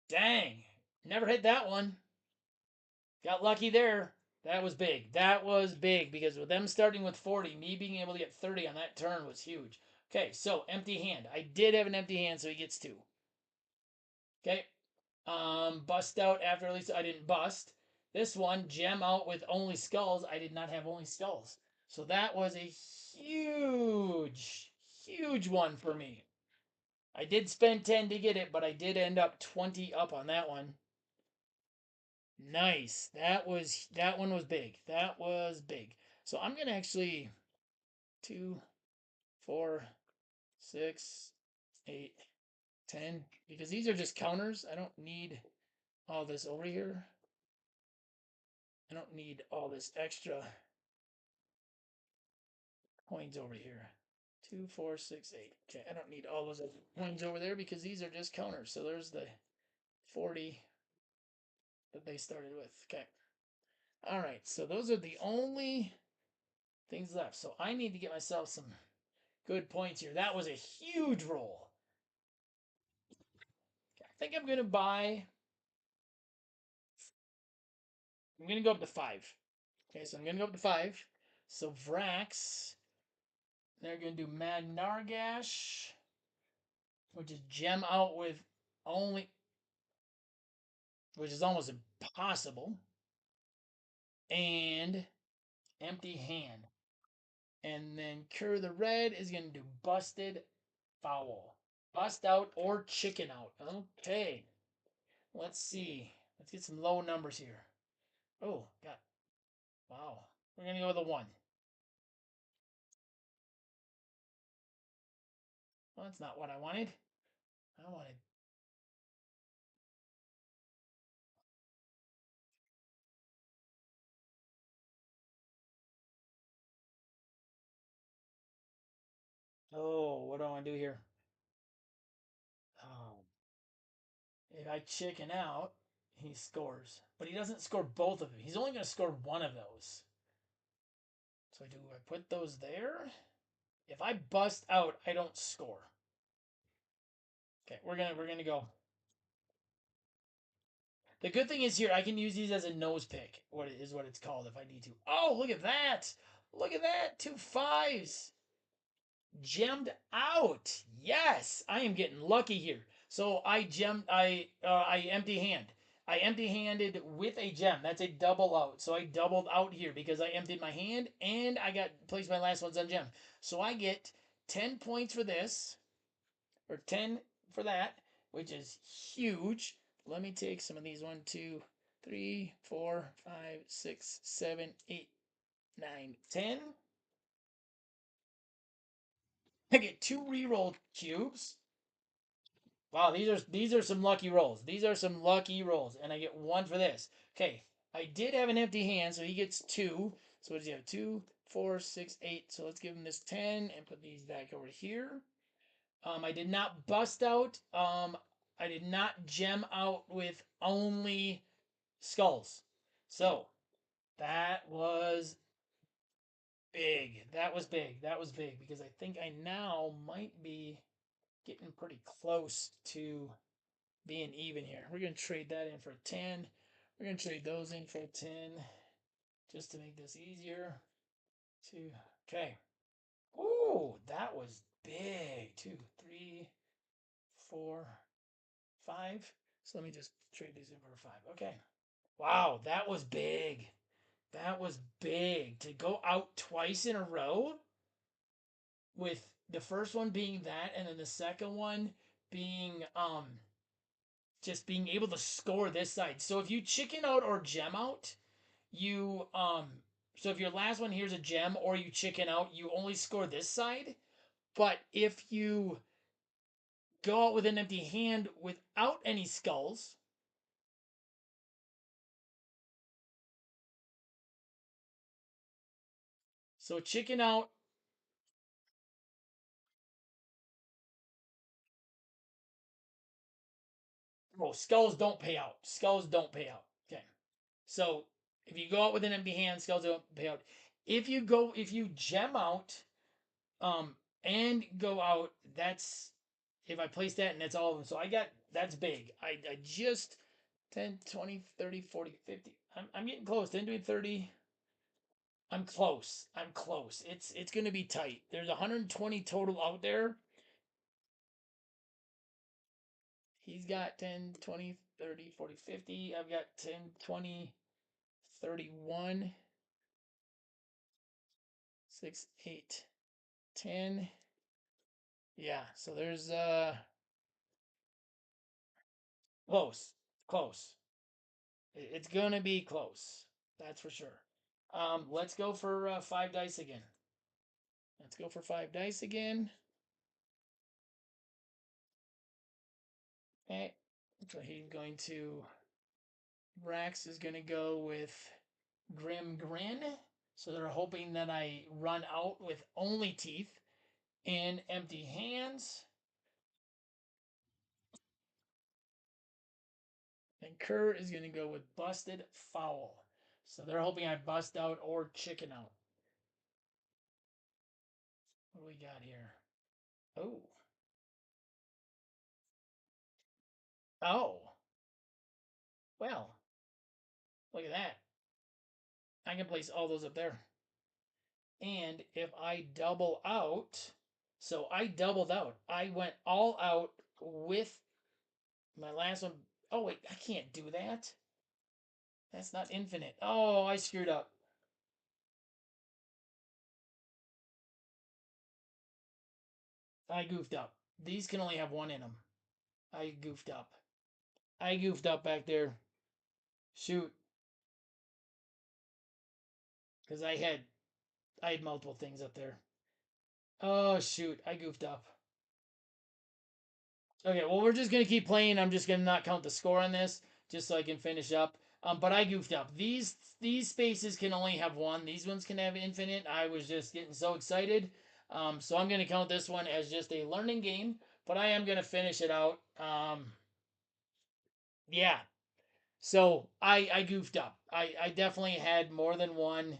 Dang. Never hit that one. Got lucky there. That was big. That was big because with them starting with 40, me being able to get 30 on that turn was huge. Okay, so empty hand. I did have an empty hand, so he gets 2. Okay. Bust out after at least I didn't bust. This one, gem out with only skulls. I did not have only skulls. So that was a huge, huge one for me. I did spend 10 to get it, but I did end up 20 up on that one. Nice. That one was big. That was big. So I'm gonna actually 2, 4, 6, 8, 10, because these are just counters. I don't need all this over here. I don't need all this extra coins over here. 2, 4, 6, 8. Okay, I don't need all those coins over there because these are just counters. So there's the 40 that they started with. Okay. All right, so those are the only things left. So I need to get myself some good points here. That was a huge roll. I think I'm going to buy. I'm going to go up to 5. Okay, so I'm going to go up to 5. So Vrax, they're going to do Magnargash, which is gem out with only, which is almost impossible, and empty hand. And then Cure the Red is going to do Busted Foul. Bust out or chicken out. Okay. Let's see. Let's get some low numbers here. Oh, got. Wow. We're going to go with a 1. Well, that's not what I wanted. I wanted. Oh, what do I want to do here? Oh. If I chicken out, he scores. But he doesn't score both of them. He's only going to score one of those. So do I put those there? If I bust out, I don't score. Okay, we're gonna go. The good thing is here I can use these as a nose pick. What is what it's called if I need to. Oh, look at that! Look at that! 2 5s. Gemmed out. Yes, I am getting lucky here. So I gemmed. I empty hand. I empty handed with a gem. That's a double out. So I doubled out here because I emptied my hand and I got placed my last ones on gem. So I get 10 points for this, or 10 for that, which is huge. Let me take some of these. 1, 2, 3, 4, 5, 6, 7, 8, 9, 10. I get 2 reroll cubes. Wow, these are some lucky rolls. These are some lucky rolls, and I get 1 for this. Okay, I did have an empty hand, so he gets 2. So what does he have? 2, 4, 6, 8. So let's give him this 10 and put these back over here. I did not bust out. I did not gem out with only skulls. So that was big. That was big. That was big because I think I now might be getting pretty close to being even here. We're going to trade that in for 10. We're going to trade those in for 10 just to make this easier. 2. Okay. Ooh, that was big. 2, 3, 4, 5. So let me just trade these in for 5. Okay. Wow, that was big. That was big. To go out twice in a row with the first one being that and then the second one being just being able to score this side. So if you chicken out or gem out, you so if your last one here's a gem or you chicken out, you only score this side. But if you go out with an empty hand without any skulls, so chicken out. Oh, skulls don't pay out. Skulls don't pay out. Okay. So if you go out with an empty hand, skulls don't pay out. If you gem out, and go out, that's if I place that and that's all of them. So that's big. I just 10, 20, 30, 40, 50. I'm getting close. 10, 20, 30. I'm close. I'm close. It's going to be tight. There's 120 total out there. He's got 10, 20, 30, 40, 50. I've got 10, 20, 31, 6, 8, 10. Yeah, so there's close. Close. It's going to be close. That's for sure. Let's go for 5 dice again. Let's go for 5 dice again. Okay. So he's going to. Rax is going to go with Grim Grin. So they're hoping that I run out with only teeth and empty hands. And Kerr is going to go with Busted Foul. So they're hoping I bust out or chicken out. What do we got here? Oh. Oh. Well, look at that. I can place all those up there. And if I double out, so I doubled out. I went all out with my last one. Oh, wait, I can't do that. That's not infinite. Oh, I screwed up. I goofed up. These can only have one in them. I goofed up. I goofed up back there. Shoot. Because I had multiple things up there. Oh, shoot. I goofed up. Okay, well, we're just going to keep playing. I'm just going to not count the score on this, just so I can finish up. But I goofed up. These spaces can only have one. These ones can have infinite. I was just getting so excited. So I'm going to count this one as just a learning game, but I am going to finish it out. Yeah. So I goofed up. I definitely had more than one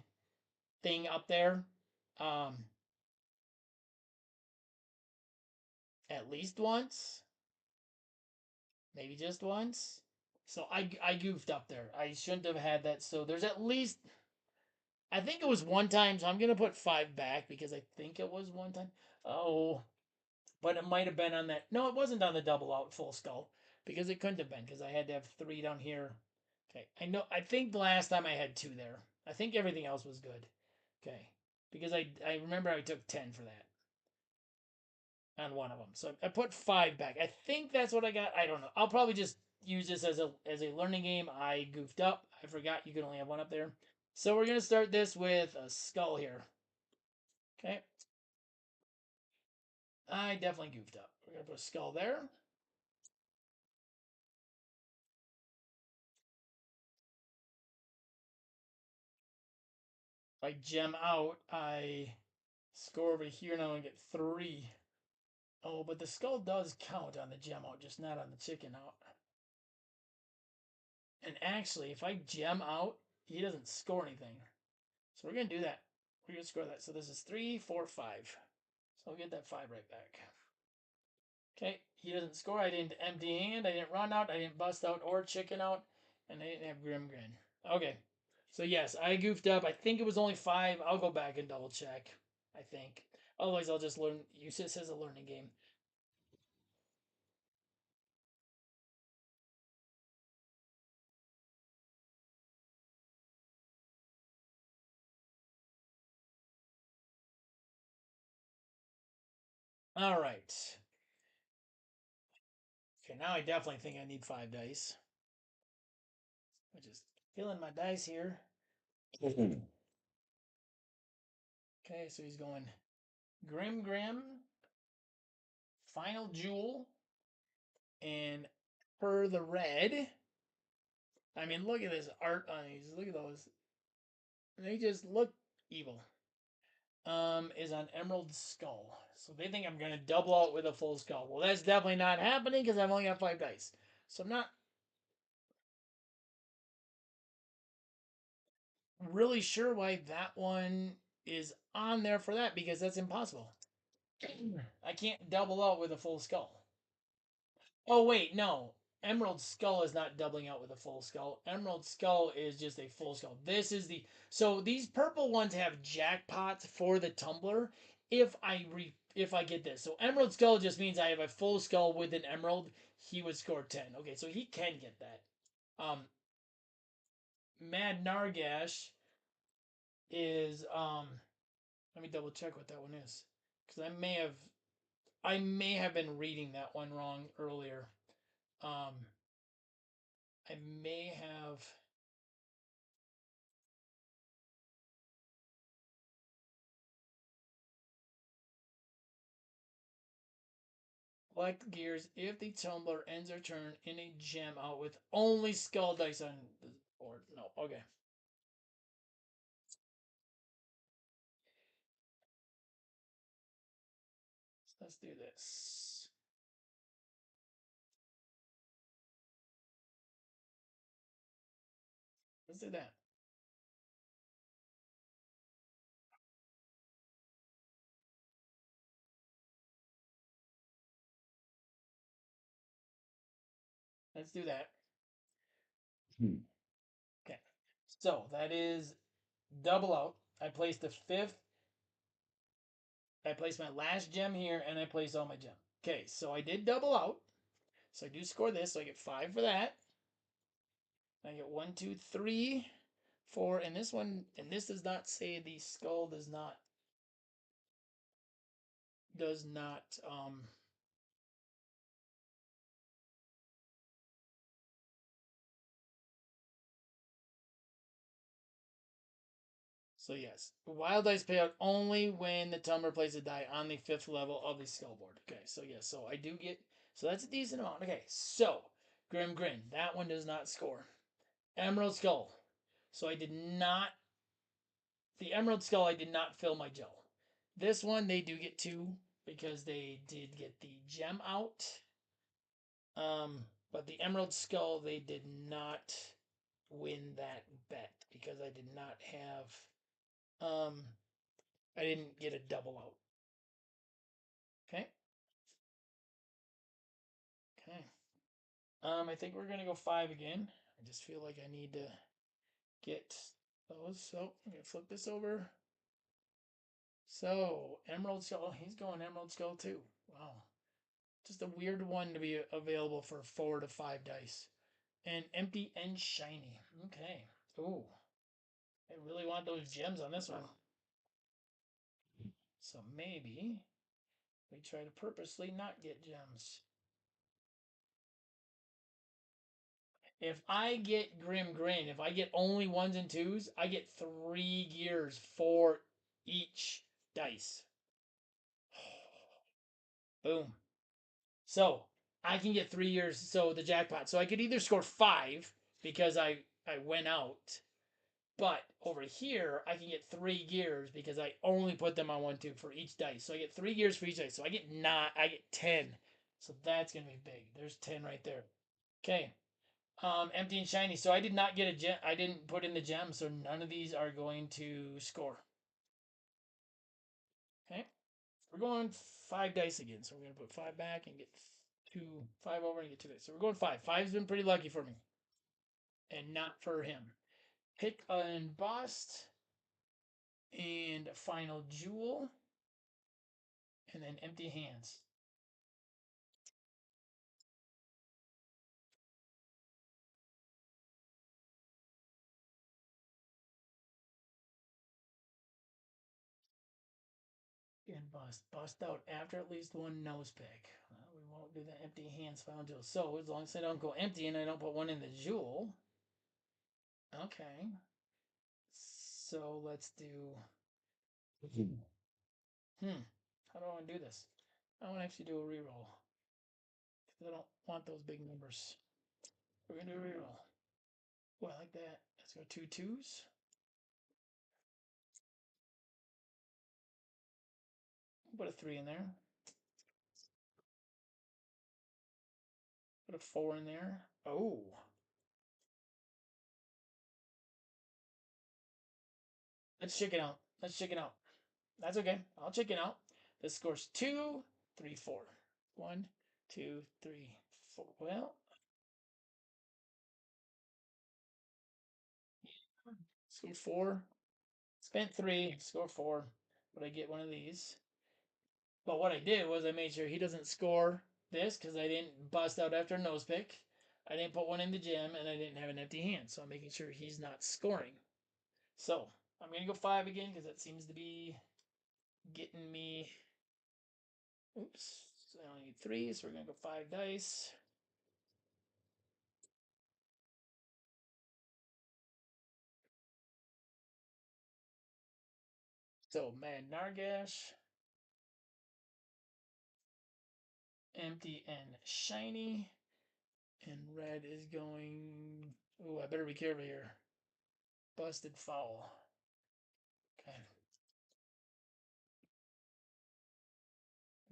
thing up there. Um, at least once. Maybe just once. So I goofed up there. I shouldn't have had that. So there's at least I think it was one time. So I'm gonna put 5 back because I think it was one time. Oh, but it might have been on that. No, it wasn't on the double out full skull because it couldn't have been because I had to have 3 down here. Okay, I know. I think the last time I had 2 there. I think everything else was good. Okay, because I remember I took 10 for that on one of them. So I put 5 back. I think that's what I got. I don't know. I'll probably just use this as a learning game. I goofed up. I forgot you can only have one up there. So we're gonna start this with a skull here. Okay. I definitely goofed up. We're going to put a skull there. If I gem out, I score over here now and get 3. Oh, but the skull does count on the gem out, just not on the chicken out. And actually, if I gem out, he doesn't score anything. So we're going to do that. We're going to score that. So this is 3, 4, 5. So I'll get that 5 right back. Okay, he doesn't score. I didn't empty hand. I didn't run out. I didn't bust out or chicken out. And I didn't have Grim Grin. Okay. So yes, I goofed up. I think it was only 5. I'll go back and double check. I think. Otherwise, I'll just learn. Use this as a learning game. All right. Okay, now I definitely think I need 5 dice. I'm just killing my dice here. Okay, so he's going Grim Grim, Final Jewel, and Per the Red. I mean, look at this art on these. Look at those. They just look evil. Is on Emerald Skull. So they think I'm going to double out with a full skull. Well, that's definitely not happening because I've only got 5 dice. So I'm not really sure why that one is on there for that because that's impossible. I can't double out with a full skull. Oh, wait, no. Emerald Skull is not doubling out with a full skull. Emerald Skull is just a full skull. This is the... So these purple ones have jackpots for the tumbler if I get this. So Emerald Skull just means I have a full skull with an emerald. He would score 10. Okay, so he can get that. Mad Nargash is let me double check what that one is. Because I may have been reading that one wrong earlier. I may have. Collect gears if the tumbler ends their turn in a gem out with only skull dice on the board. No, okay. Let's do this. Let's do that. Let's do that. Okay. So that is double out. I placed the 5th. I placed my last gem here, and I placed all my gem. Okay, so I did double out. So I do score this, so I get 5 for that. I get 1, 2, 3, 4, and this one, and this does not say the skull does not so yes, wild dice pay out only when the tumbler plays a die on the 5th level of the skull board. Okay, so yes, so I do get, so that's a decent amount. Okay, so Grim Grin, that one does not score. Emerald Skull, so I did not, the Emerald Skull I did not fill my gel. This one they do get 2 because they did get the gem out. But the Emerald Skull they did not win that bet because I did not have I didn't get a double out. Okay. Okay. I think we're gonna go 5 again. I just feel like I need to get those. So I'm gonna flip this over. So Emerald Skull. Oh, he's going Emerald Skull too. Wow. Just a weird one to be available for 4 to 5 dice. And empty and shiny. Okay. Ooh. I really want those gems on this one. So maybe we try to purposely not get gems. If I get Grim Grin, if I get only 1s and 2s, I get 3 gears for each dice. Boom. So I can get 3 years. So the jackpot. So I could either score 5 because I went out, but over here I can get 3 gears because I only put them on 1, 2 for each dice. So I get 3 gears for each dice. So I get 9. I get 10. So that's gonna be big. There's 10 right there. Okay. Empty and shiny. So I did not get a gem. I didn't put in the gem. So none of these are going to score. Okay. We're going 5 dice again. So we're gonna put 5 back and get 5 over and get 2 dice. So we're going 5. 5's been pretty lucky for me, and not for him. Pick and bust, and final jewel, and then empty hands. And bust out after at least one nose pick. Well, we won't do the empty hands final jewel. So as long as I don't go empty and I don't put one in the jewel. Okay. So let's do. How do I want to do this? I want to actually do a reroll because I don't want those big numbers. We're gonna do a reroll. Oh, I like that. Let's go 2 2s. Put a 3 in there. Put a 4 in there. Oh. Let's check it out. Let's check it out. That's okay. I'll check it out. This scores 2, 3, 4. 1, 2, 3, 4. Well, score 4. Spent 3. Score 4. But I get one of these. But what I did was I made sure he doesn't score this because I didn't bust out after a nose pick. I didn't put one in the gem, and I didn't have an empty hand. So I'm making sure he's not scoring. So I'm going to go 5 again because that seems to be getting me. Oops. So I only need 3, so we're going to go 5 dice. So Mad Nargash, empty and shiny, and red is going. Oh, I better be careful here. Busted foul. Okay.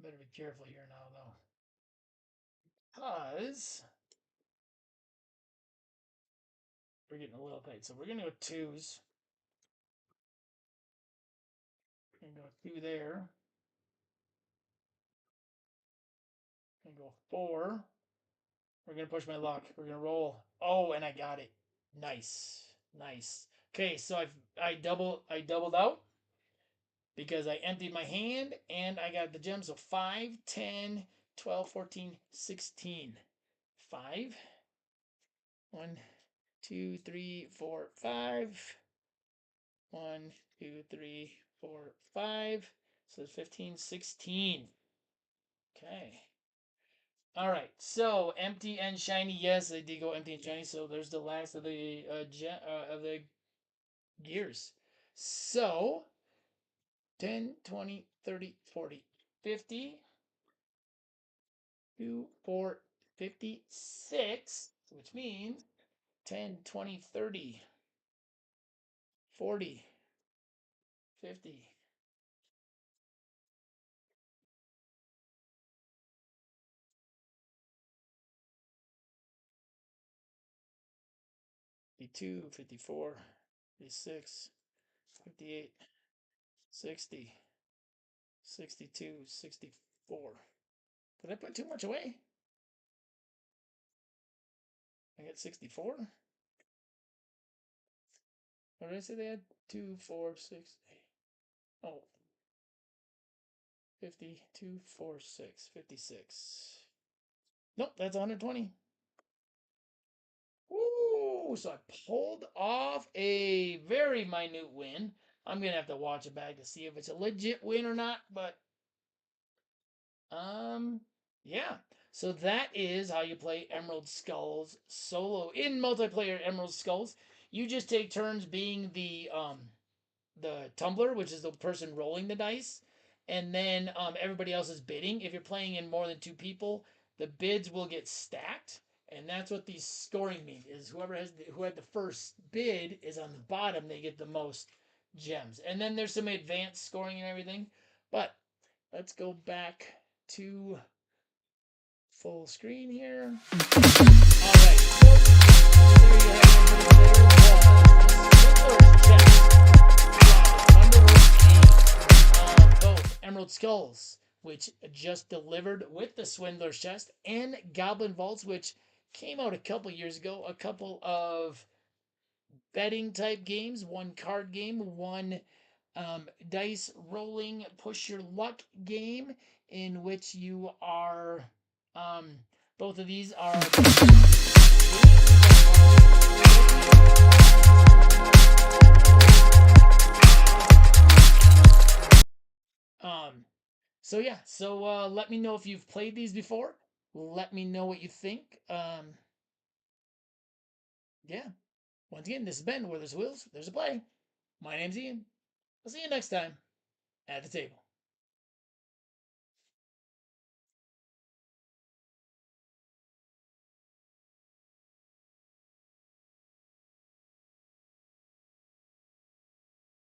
Better be careful here now, though. Because we're getting a little tight. So we're going to go 2s. We're going to go 2 there. We're going to go 4. We're going to push my luck. We're going to roll. Oh, and I got it. Nice. Nice. Okay, so I doubled out because I emptied my hand and I got the gem. So 5, 10, 12, 14, 16. 5. 1, 2, 3, 4, 5. 1, 2, 3, 4, 5. So 15, 16. Okay. All right. So empty and shiny. Yes, I did go empty and shiny. So there's the last of the gears. So 10, 20, 30, 40, 50, 2, 4, 56, which means 10, 20, 30, 40, 50. 52, 54, 56, 58, 60, 62, 64. Did I put too much away? I got 64. What did I say they had? 2, 4, 6, 8. Oh, 50, 2, 4, 6, 56. Nope, that's 120. Ooh, so I pulled off a very minute win. I'm gonna have to watch it back to see if it's a legit win or not, but yeah. So that is how you play Emerald Skulls solo in multiplayer Emerald Skulls. You just take turns being the tumbler, which is the person rolling the dice, and then everybody else is bidding. If you're playing in more than 2 people, the bids will get stacked, and that's what these scoring mean. Is who had the first bid is on the bottom, they get the most gems. And then there's some advanced scoring and everything. But let's go back to full screen here. All right, so there you have it. Both Emerald Skulls, which just delivered with the Swindler's chest, and Goblin Vaults, which came out a couple years ago. A couple of betting type games, one card game, one dice rolling push your luck game, in which you are both of these are so yeah, so let me know if you've played these before. Let me know what you think. Yeah. Once again, this has been Where There's Wheels, There's a Play. My name's Ian. I'll see you next time at the table.